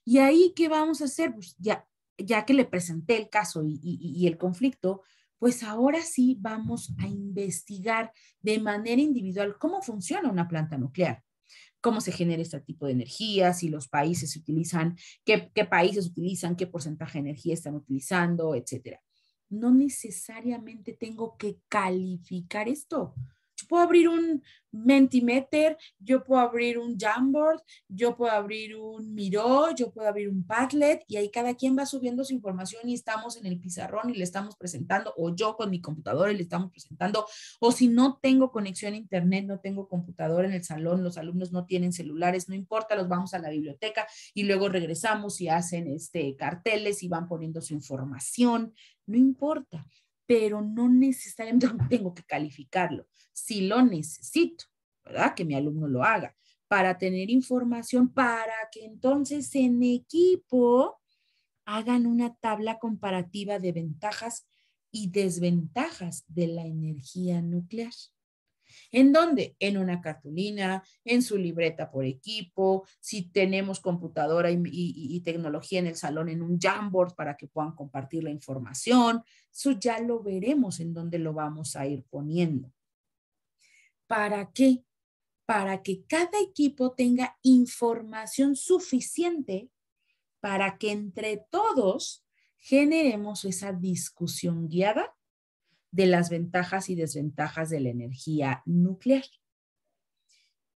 Y ahí, ¿qué vamos a hacer? Pues ya que le presenté el caso y el conflicto, pues ahora sí vamos a investigar de manera individual cómo funciona una planta nuclear, cómo se genera este tipo de energía, si los países utilizan, qué países utilizan, qué porcentaje de energía están utilizando, etcétera. No necesariamente tengo que calificar esto. Yo puedo abrir un Mentimeter, yo puedo abrir un Jamboard, yo puedo abrir un Miro, yo puedo abrir un Padlet y ahí cada quien va subiendo su información y estamos en el pizarrón y le estamos presentando, o yo con mi computadora y le estamos presentando, o si no tengo conexión a internet, no tengo computadora en el salón, los alumnos no tienen celulares, no importa, los vamos a la biblioteca y luego regresamos y hacen carteles y van poniendo su información, no importa, pero no necesariamente tengo que calificarlo. Si lo necesito, ¿verdad? Que mi alumno lo haga para tener información, para que entonces en equipo hagan una tabla comparativa de ventajas y desventajas de la energía nuclear. ¿En dónde? En una cartulina, en su libreta por equipo, si tenemos computadora y tecnología en el salón, en un Jamboard para que puedan compartir la información. Eso ya lo veremos en dónde lo vamos a ir poniendo. ¿Para qué? Para que cada equipo tenga información suficiente para que entre todos generemos esa discusión guiada de las ventajas y desventajas de la energía nuclear.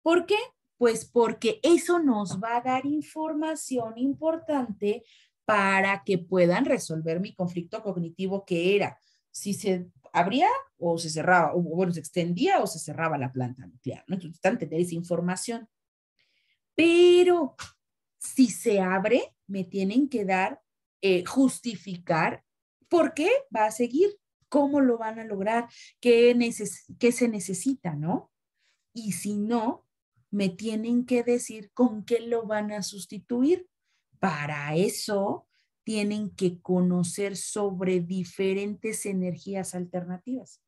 ¿Por qué? Pues porque eso nos va a dar información importante para que puedan resolver mi conflicto cognitivo, que era si se abría o se cerraba, o bueno, se extendía o se cerraba la planta nuclear, ¿no? Entonces, están tener esa información. Pero si se abre, me tienen que dar, justificar por qué va a seguir, cómo lo van a lograr, qué se necesita, ¿no? Y si no, me tienen que decir con qué lo van a sustituir. Para eso tienen que conocer sobre diferentes energías alternativas.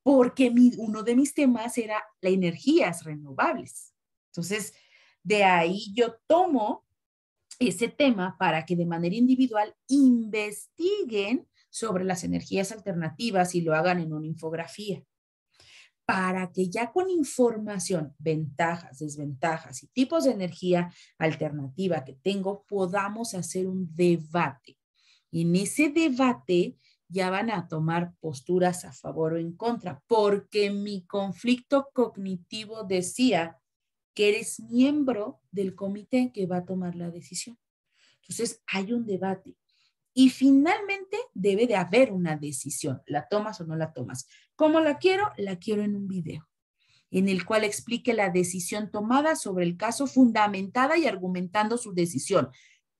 Porque uno de mis temas era las energías renovables. Entonces, de ahí yo tomo ese tema para que de manera individual investiguen sobre las energías alternativas y lo hagan en una infografía, para que ya con información, ventajas, desventajas y tipos de energía alternativa que tengo, podamos hacer un debate. Y en ese debate ya van a tomar posturas a favor o en contra, porque mi conflicto cognitivo decía que eres miembro del comité que va a tomar la decisión. Entonces hay un debate. Y finalmente debe de haber una decisión. ¿La tomas o no la tomas? ¿Cómo la quiero? La quiero en un video en el cual explique la decisión tomada sobre el caso, fundamentada y argumentando su decisión.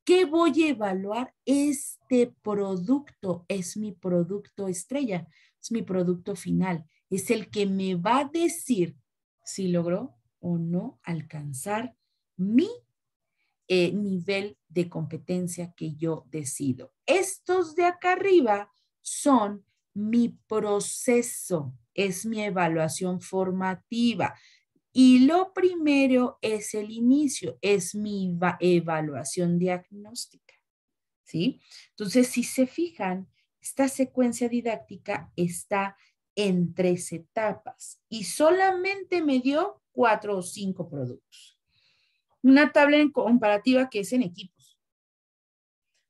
¿Qué voy a evaluar? Este producto es mi producto estrella, es mi producto final, es el que me va a decir si logró o no alcanzar mi nivel de competencia que yo decido. Estos de acá arriba son mi proceso, es mi evaluación formativa. Y lo primero es el inicio, es mi evaluación diagnóstica, ¿sí? Entonces, si se fijan, esta secuencia didáctica está en 3 etapas y solamente me dio 4 o 5 productos. Una tabla en comparativa que es en equipos.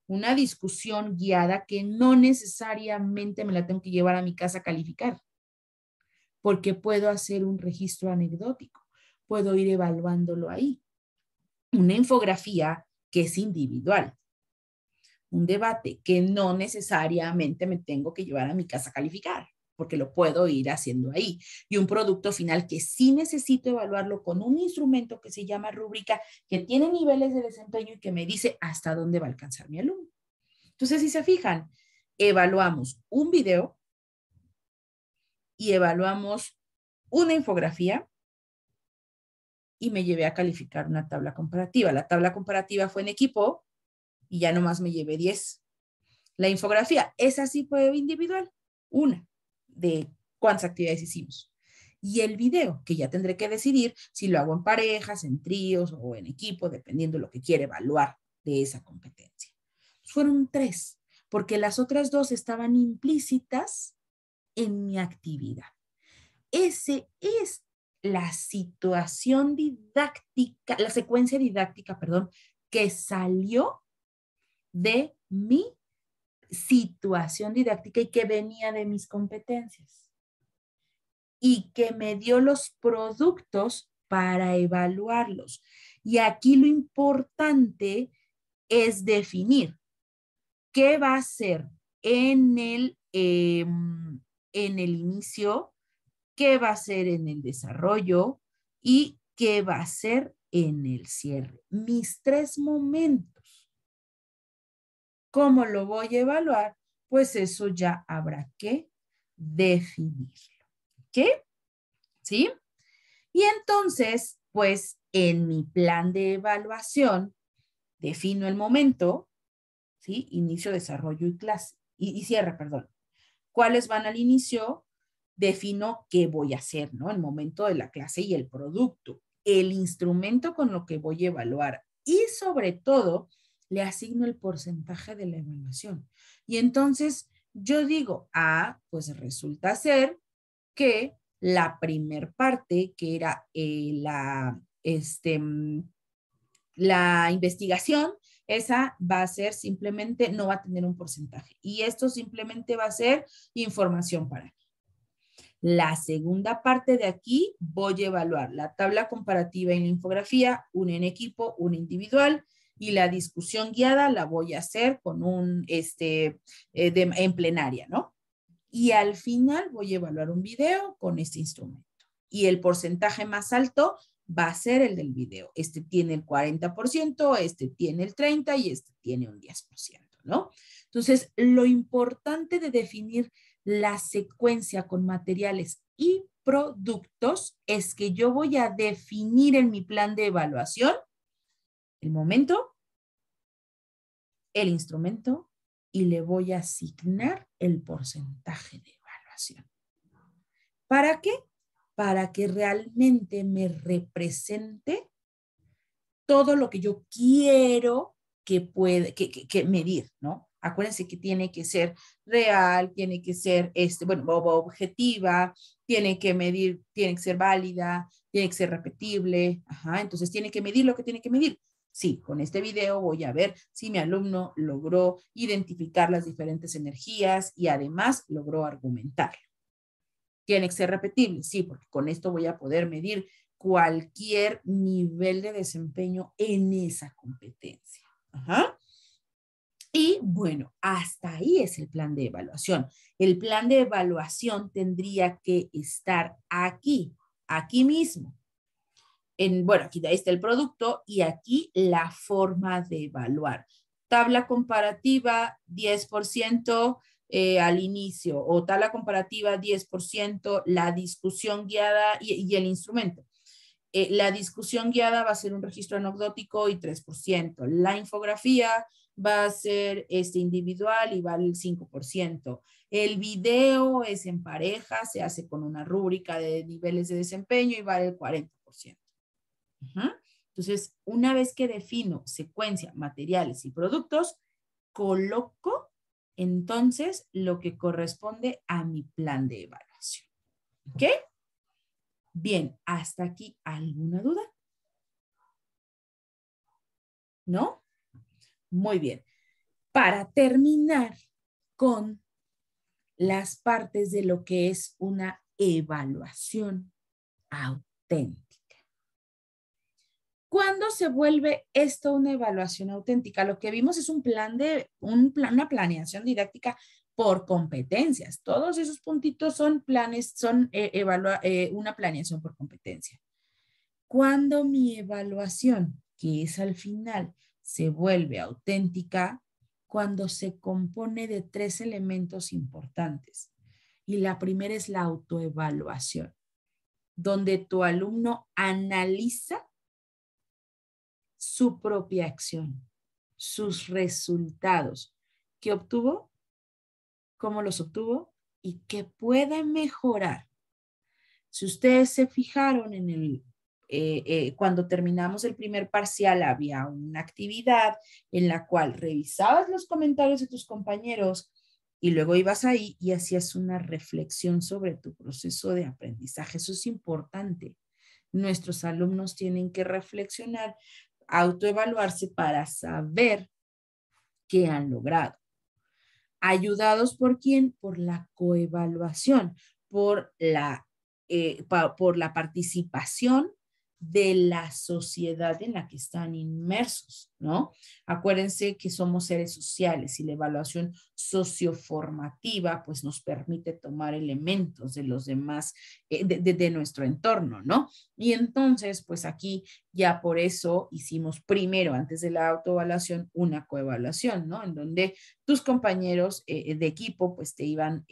Una discusión guiada que no necesariamente me la tengo que llevar a mi casa a calificar, porque puedo hacer un registro anecdótico, puedo ir evaluándolo ahí. Una infografía que es individual. Un debate que no necesariamente me tengo que llevar a mi casa a calificar, porque lo puedo ir haciendo ahí. Y un producto final que sí necesito evaluarlo con un instrumento que se llama rúbrica, que tiene niveles de desempeño y que me dice hasta dónde va a alcanzar mi alumno. Entonces, si se fijan, evaluamos un video y evaluamos una infografía y me llevé a calificar una tabla comparativa. La tabla comparativa fue en equipo y ya nomás me llevé 10. La infografía, esa sí fue individual, una de cuántas actividades hicimos. Y el video, que ya tendré que decidir si lo hago en parejas, en tríos o en equipo, dependiendo de lo que quiera evaluar de esa competencia. Fueron 3, porque las otras 2 estaban implícitas en mi actividad. Ese es la situación didáctica, la secuencia didáctica, perdón, que salió de mi situación didáctica y que venía de mis competencias y que me dio los productos para evaluarlos. Y aquí lo importante es definir qué va a ser en el inicio, qué va a ser en el desarrollo y qué va a ser en el cierre. Mis 3 momentos. ¿Cómo lo voy a evaluar? Pues eso ya habrá que definirlo. ¿Ok? ¿Sí? Y entonces, pues en mi plan de evaluación, defino el momento, ¿sí? Inicio, desarrollo y clase, y cierre, perdón. ¿Cuáles van al inicio? Defino qué voy a hacer, ¿no? El momento de la clase y el producto, el instrumento con lo que voy a evaluar y sobre todo le asigno el porcentaje de la evaluación. Y entonces yo digo, pues resulta ser que la primer parte, que era la investigación, esa va a ser simplemente, no va a tener un porcentaje. Y esto simplemente va a ser información para mí. La segunda parte de aquí voy a evaluar la tabla comparativa y la infografía, una en equipo, una individual, y la discusión guiada la voy a hacer con en plenaria, ¿no? Y al final voy a evaluar un video con este instrumento. Y el porcentaje más alto va a ser el del video. Este tiene el 40%, este tiene el 30% y este tiene un 10%, ¿no? Entonces, lo importante de definir la secuencia con materiales y productos es que yo voy a definir en mi plan de evaluación el momento, el instrumento y le voy a asignar el porcentaje de evaluación. ¿Para qué? Para que realmente me represente todo lo que yo quiero que medir, ¿no? Acuérdense que tiene que ser real, tiene que ser, objetiva, tiene que medir, tiene que ser válida, tiene que ser repetible, entonces tiene que medir lo que tiene que medir. Sí, con este video voy a ver si mi alumno logró identificar las diferentes energías y además logró argumentar. Tiene que ser repetible, sí, porque con esto voy a poder medir cualquier nivel de desempeño en esa competencia. Y bueno, hasta ahí es el plan de evaluación. El plan de evaluación tendría que estar aquí mismo. Aquí está el producto y aquí la forma de evaluar. Tabla comparativa 10% al inicio o tabla comparativa 10%, la discusión guiada y el instrumento. La discusión guiada va a ser un registro anecdótico y 3%. La infografía va a ser individual y vale el 5%. El video es en pareja, se hace con una rúbrica de niveles de desempeño y vale el 40%. Entonces, una vez que defino secuencia, materiales y productos, coloco entonces lo que corresponde a mi plan de evaluación. ¿Ok? Bien, ¿hasta aquí alguna duda? ¿No? Muy bien. Para terminar con las partes de lo que es una evaluación auténtica. ¿Cuándo se vuelve esto una evaluación auténtica? Lo que vimos es una planeación didáctica por competencias. Todos esos puntitos son planes, son una planeación por competencia. Cuando mi evaluación, que es al final, se vuelve auténtica, cuando se compone de 3 elementos importantes. Y la primera es la autoevaluación, donde tu alumno analiza su propia acción, sus resultados, qué obtuvo, cómo los obtuvo y qué puede mejorar. Si ustedes se fijaron en cuando terminamos el primer parcial, había una actividad en la cual revisabas los comentarios de tus compañeros y luego ibas ahí y hacías una reflexión sobre tu proceso de aprendizaje. Eso es importante. Nuestros alumnos tienen que reflexionar, autoevaluarse para saber qué han logrado. ¿Ayudados por quién? Por la coevaluación, por la participación de la sociedad en la que están inmersos, ¿no? Acuérdense que somos seres sociales y la evaluación socioformativa pues nos permite tomar elementos de los demás, de nuestro entorno, ¿no? Y entonces pues aquí ya por eso hicimos primero, antes de la autoevaluación, una coevaluación, ¿no? En donde tus compañeros de equipo pues te iban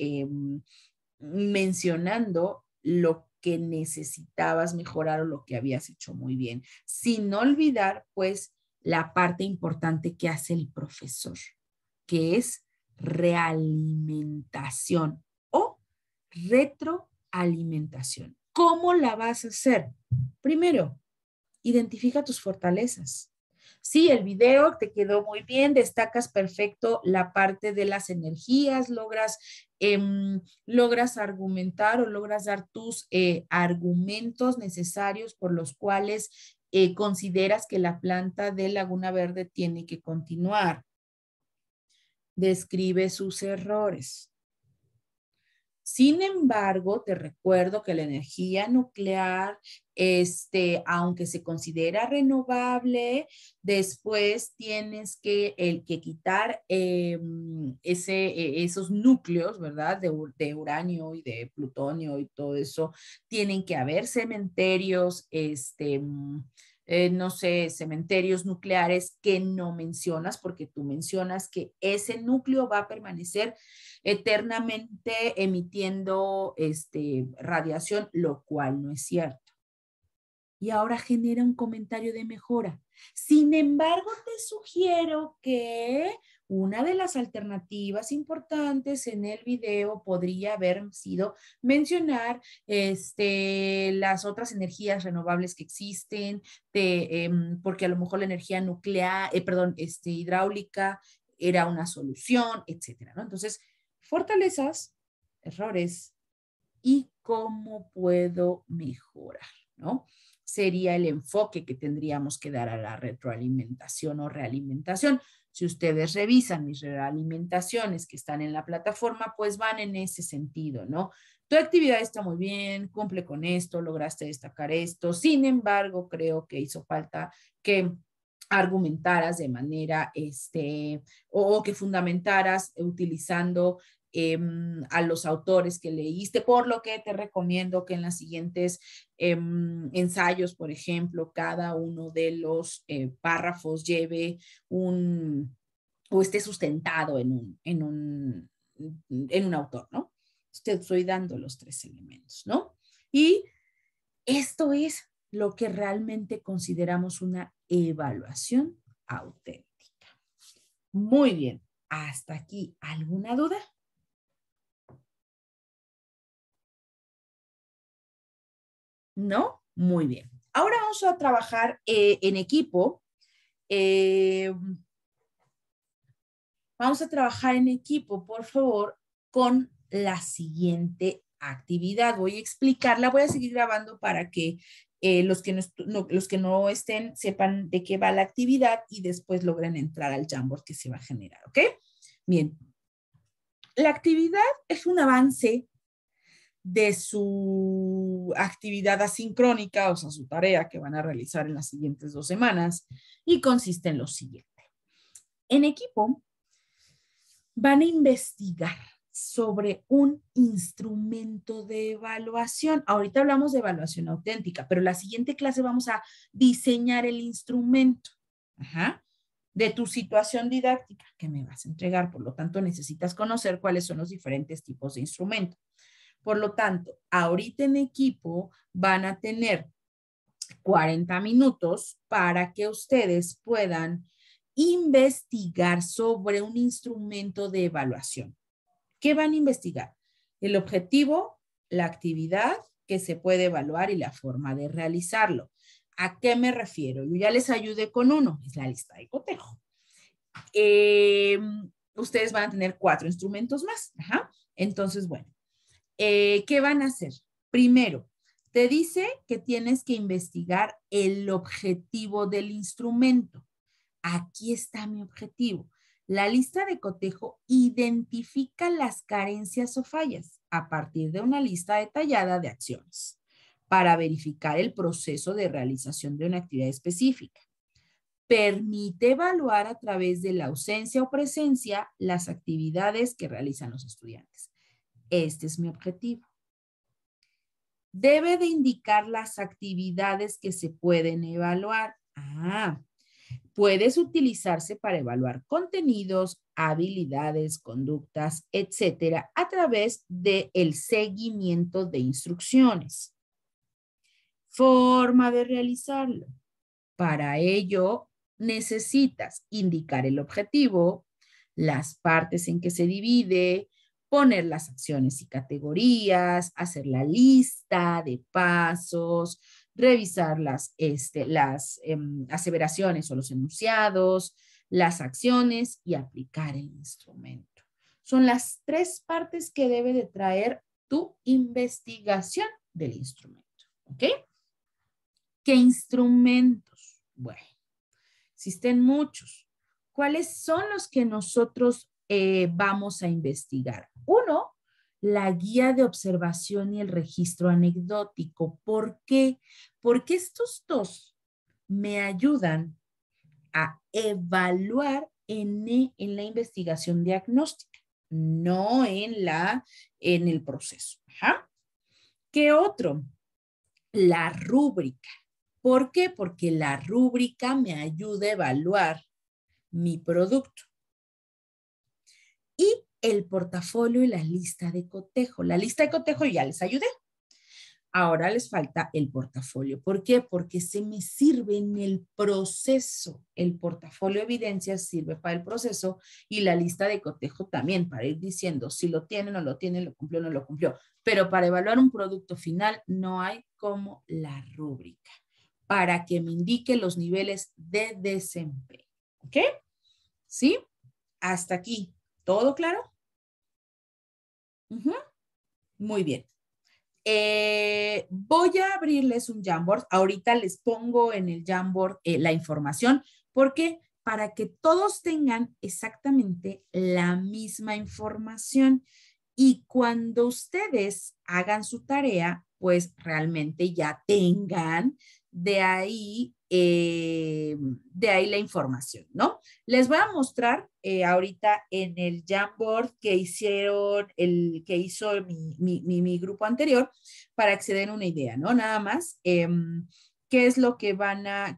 mencionando lo que necesitabas mejorar o lo que habías hecho muy bien, sin olvidar pues la parte importante que hace el profesor, que es realimentación o retroalimentación. ¿Cómo la vas a hacer? Primero, identifica tus fortalezas. Sí, el video te quedó muy bien, destacas perfecto la parte de las energías, logras argumentar o logras dar tus argumentos necesarios por los cuales consideras que la planta de Laguna Verde tiene que continuar. Describe sus errores. Sin embargo, te recuerdo que la energía nuclear, aunque se considera renovable, después tienes que quitar esos núcleos, ¿verdad? De uranio y de plutonio y todo eso. Tienen que haber cementerios, no sé, cementerios nucleares que no mencionas, porque tú mencionas que ese núcleo va a permanecer eternamente emitiendo radiación, lo cual no es cierto. Y ahora genera un comentario de mejora. Sin embargo, te sugiero que una de las alternativas importantes en el video podría haber sido mencionar las otras energías renovables que existen, porque a lo mejor la energía nuclear, hidráulica era una solución, etcétera, ¿no? Entonces, fortalezas, errores y cómo puedo mejorar, ¿no? Sería el enfoque que tendríamos que dar a la retroalimentación o realimentación. Si ustedes revisan mis realimentaciones que están en la plataforma, pues van en ese sentido, ¿no? Tu actividad está muy bien, cumple con esto, lograste destacar esto. Sin embargo, creo que hizo falta que argumentaras de manera, o que fundamentaras utilizando a los autores que leíste, por lo que te recomiendo que en las siguientes ensayos, por ejemplo, cada uno de los párrafos lleve o esté sustentado en un autor, ¿no? Te estoy dando los 3 elementos, ¿no? Y esto es lo que realmente consideramos una evaluación auténtica. Muy bien, hasta aquí, ¿alguna duda? ¿No? Muy bien. Ahora vamos a trabajar en equipo. Vamos a trabajar en equipo, por favor, con la siguiente actividad. Voy a explicarla, voy a seguir grabando para que los que no estén sepan de qué va la actividad y después logren entrar al Jamboard que se va a generar, ¿ok? Bien. La actividad es un avance de su actividad asincrónica, o sea, su tarea que van a realizar en las siguientes 2 semanas, y consiste en lo siguiente. En equipo van a investigar sobre un instrumento de evaluación. Ahorita hablamos de evaluación auténtica, pero la siguiente clase vamos a diseñar el instrumento. Ajá. De tu situación didáctica que me vas a entregar. Por lo tanto, necesitas conocer cuáles son los diferentes tipos de instrumento. Por lo tanto, ahorita en equipo van a tener 40 minutos para que ustedes puedan investigar sobre un instrumento de evaluación. ¿Qué van a investigar? El objetivo, la actividad que se puede evaluar y la forma de realizarlo. ¿A qué me refiero? Yo ya les ayudé con uno, es la lista de cotejo. Ustedes van a tener 4 instrumentos más. Ajá. Entonces, bueno, ¿qué van a hacer? Primero, te dice que tienes que investigar el objetivo del instrumento. Aquí está mi objetivo. La lista de cotejo identifica las carencias o fallas a partir de una lista detallada de acciones para verificar el proceso de realización de una actividad específica. Permite evaluar a través de la ausencia o presencia las actividades que realizan los estudiantes. Este es mi objetivo. Debe de indicar las actividades que se pueden evaluar. Puedes utilizarse para evaluar contenidos, habilidades, conductas, etcétera, a través del seguimiento de instrucciones. Forma de realizarlo. Para ello, necesitas indicar el objetivo, las partes en que se divide, poner las acciones y categorías, hacer la lista de pasos, revisar las aseveraciones o los enunciados, las acciones y aplicar el instrumento. Son las 3 partes que debe de traer tu investigación del instrumento. ¿Ok? ¿Qué instrumentos? Bueno, existen muchos. ¿Cuáles son los que nosotros vamos a investigar? Uno, la guía de observación y el registro anecdótico. ¿Por qué? Porque estos 2 me ayudan a evaluar en la investigación diagnóstica, no en el proceso. Ajá. ¿Qué otro? La rúbrica. ¿Por qué? Porque la rúbrica me ayuda a evaluar mi producto. Y el portafolio y la lista de cotejo. La lista de cotejo ya les ayudé. Ahora les falta el portafolio. ¿Por qué? Porque se me sirve en el proceso. El portafolio de evidencias sirve para el proceso y la lista de cotejo también para ir diciendo si lo tiene, no lo tiene, lo cumplió, no lo cumplió. Pero para evaluar un producto final no hay como la rúbrica para que me indique los niveles de desempeño. ¿Ok? ¿Sí? Hasta aquí. ¿Todo claro? Muy bien. Voy a abrirles un Jamboard. Ahorita les pongo en el Jamboard la información porque para que todos tengan exactamente la misma información y cuando ustedes hagan su tarea, pues realmente ya tengan de ahí la información, ¿no? Les voy a mostrar ahorita en el Jamboard que hicieron, que hizo mi grupo anterior para acceder a una idea, ¿no? Nada más, qué es lo que va a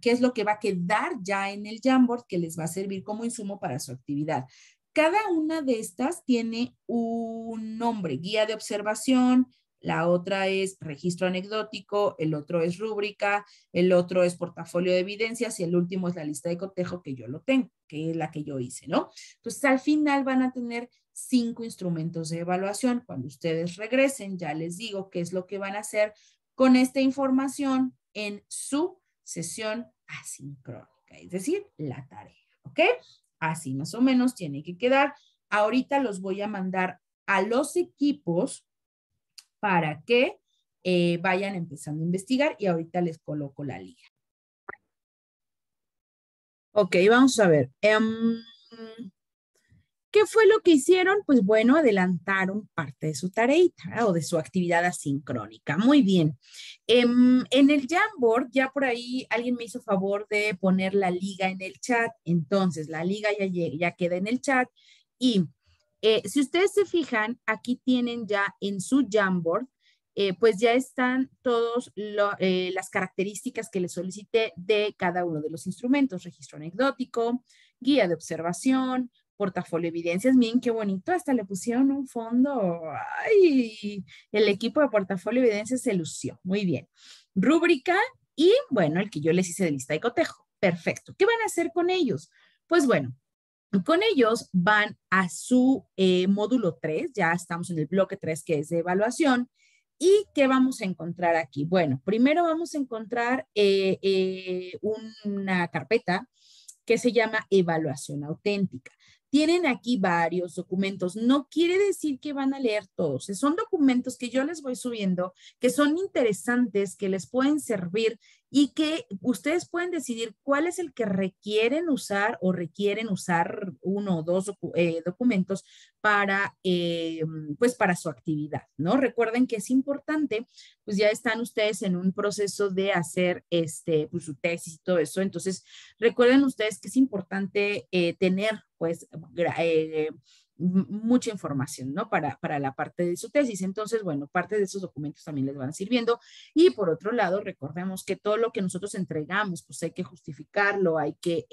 quedar ya en el Jamboard que les va a servir como insumo para su actividad. Cada una de estas tiene un nombre, guía de observación, la otra es registro anecdótico, el otro es rúbrica, el otro es portafolio de evidencias y el último es la lista de cotejo que yo lo tengo, que es la que yo hice, ¿no? Entonces, al final van a tener 5 instrumentos de evaluación. Cuando ustedes regresen, ya les digo qué es lo que van a hacer con esta información en su sesión asincrónica, es decir, la tarea, ¿ok? Así más o menos tiene que quedar. Ahorita los voy a mandar a los equipos para que vayan empezando a investigar y ahorita les coloco la liga. Ok, vamos a ver. ¿Qué ¿Qué fue lo que hicieron? Pues bueno, adelantaron parte de su tareita, ¿verdad? O de su actividad asincrónica. Muy bien. En el Jamboard, ya por ahí alguien me hizo favor de poner la liga en el chat. Entonces, la liga ya queda en el chat. Y si ustedes se fijan, aquí tienen ya en su Jamboard, pues ya están todas las características que les solicité de cada uno de los instrumentos. Registro anecdótico, guía de observación, portafolio de evidencias. Miren qué bonito, hasta le pusieron un fondo. Ay, el equipo de portafolio de evidencias se lució. Muy bien. Rúbrica y, bueno, el que yo les hice de lista de cotejo. Perfecto. ¿Qué van a hacer con ellos? Pues bueno, con ellos van a su módulo 3, ya estamos en el bloque 3 que es de evaluación. ¿Y qué vamos a encontrar aquí? Bueno, primero vamos a encontrar una carpeta que se llama evaluación auténtica. Tienen aquí varios documentos. No quiere decir que van a leer todos. Son documentos que yo les voy subiendo, que son interesantes, que les pueden servir y que ustedes pueden decidir cuál es el que requieren usar o requieren usar uno o dos documentos para, pues para su actividad, ¿no? Recuerden que es importante, pues ya están ustedes en un proceso de hacer pues, su tesis y todo eso. Entonces, recuerden ustedes que es importante tener, pues, mucha información, ¿no? Para la parte de su tesis. Entonces, bueno, parte de esos documentos también les van sirviendo. Y por otro lado, recordemos que todo lo que nosotros entregamos, pues hay que justificarlo, hay que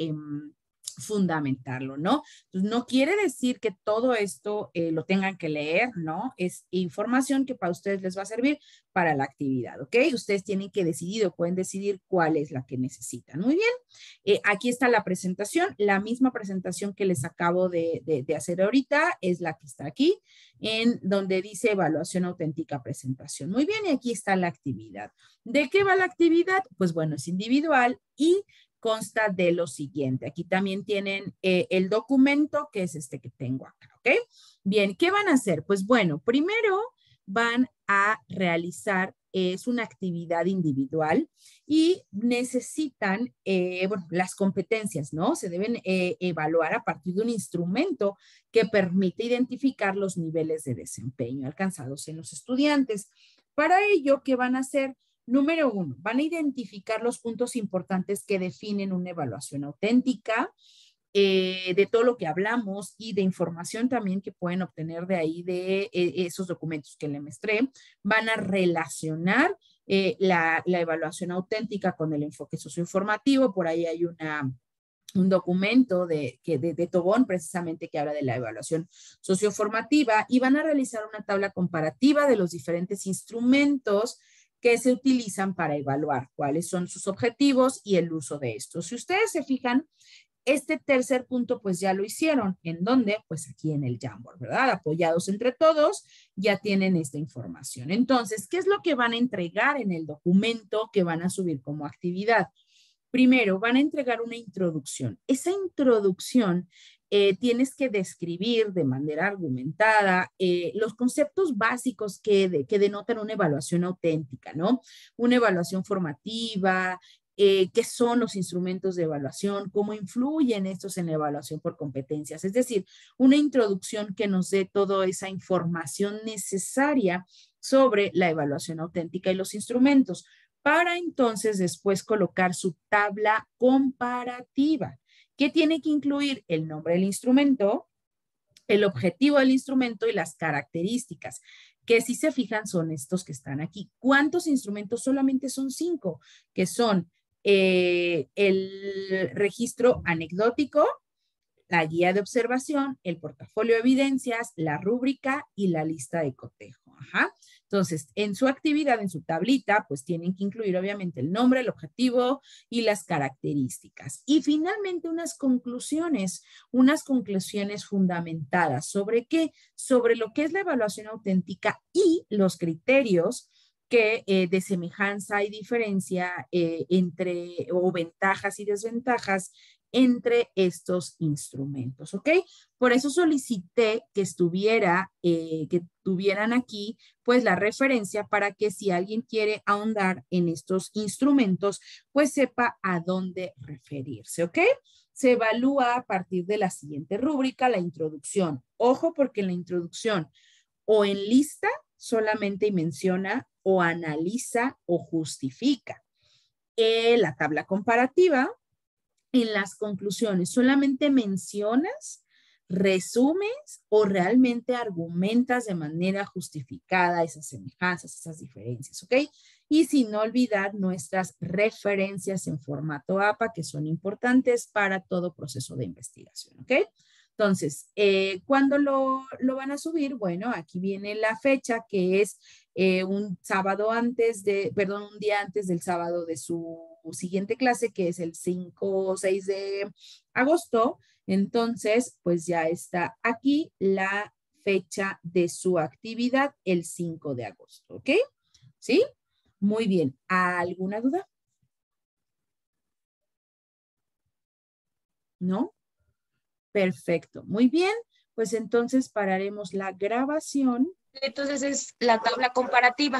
fundamentarlo, ¿no? Entonces, no quiere decir que todo esto lo tengan que leer, ¿no? Es información que para ustedes les va a servir para la actividad, ¿ok? Ustedes tienen que decidir o pueden decidir cuál es la que necesitan. Muy bien. Aquí está la presentación, la misma presentación que les acabo de hacer ahorita es la que está aquí, en donde dice evaluación auténtica presentación. Muy bien, y aquí está la actividad. ¿De qué va la actividad? Pues bueno, es individual y consta de lo siguiente. Aquí también tienen el documento, que es este que tengo acá, ¿ok? Bien, ¿qué van a hacer? Pues bueno, primero van a realizar, es una actividad individual y necesitan, bueno, las competencias, ¿no? Se deben evaluar a partir de un instrumento que permite identificar los niveles de desempeño alcanzados en los estudiantes. Para ello, ¿qué van a hacer? Número 1, van a identificar los puntos importantes que definen una evaluación auténtica, de todo lo que hablamos y de información también que pueden obtener de ahí de esos documentos que les mostré. Van a relacionar la evaluación auténtica con el enfoque socioinformativo. Por ahí hay un documento de Tobón precisamente que habla de la evaluación socioformativa y van a realizar una tabla comparativa de los diferentes instrumentos que se utilizan para evaluar cuáles son sus objetivos y el uso de estos. Si ustedes se fijan, este tercer punto pues ya lo hicieron. ¿En dónde? Pues aquí en el Jamboard, ¿verdad? Apoyados entre todos, ya tienen esta información. Entonces, ¿qué es lo que van a entregar en el documento que van a subir como actividad? Primero, van a entregar una introducción. Esa introducción tienes que describir de manera argumentada los conceptos básicos que denotan una evaluación auténtica, ¿no? Una evaluación formativa, qué son los instrumentos de evaluación, cómo influyen estos en la evaluación por competencias. Es decir, una introducción que nos dé toda esa información necesaria sobre la evaluación auténtica y los instrumentos, para entonces después colocar su tabla comparativa, que tiene que incluir el nombre del instrumento, el objetivo del instrumento y las características, que si se fijan son estos que están aquí. ¿Cuántos instrumentos? Solamente son 5, que son el registro anecdótico, la guía de observación, el portafolio de evidencias, la rúbrica y la lista de cotejo. Ajá. Entonces, en su actividad, en su tablita, pues tienen que incluir obviamente el nombre, el objetivo y las características. Y finalmente unas conclusiones fundamentadas. ¿Sobre qué? Sobre lo que es la evaluación auténtica y los criterios que de semejanza y diferencia entre, o ventajas y desventajas entre estos instrumentos, ¿ok? Por eso solicité que que tuvieran aquí, pues, la referencia para que si alguien quiere ahondar en estos instrumentos, pues sepa a dónde referirse, ¿ok? Se evalúa a partir de la siguiente rúbrica, la introducción. Ojo, porque en la introducción o enlista solamente menciona o analiza o justifica. La tabla comparativa, en las conclusiones, solamente mencionas, resumes o realmente argumentas de manera justificada esas semejanzas, esas diferencias, ¿ok? Y sin olvidar nuestras referencias en formato APA, que son importantes para todo proceso de investigación, ¿ok? Entonces, ¿cuándo lo van a subir? Bueno, aquí viene la fecha, que es un sábado antes de, perdón, un día antes del sábado de su siguiente clase, que es el 5 o 6 de agosto. Entonces, pues ya está aquí la fecha de su actividad, el 5 de agosto, ¿ok? ¿Sí? Muy bien. ¿Alguna duda? ¿No? Perfecto. Muy bien. Pues entonces pararemos la grabación. Entonces es la tabla comparativa.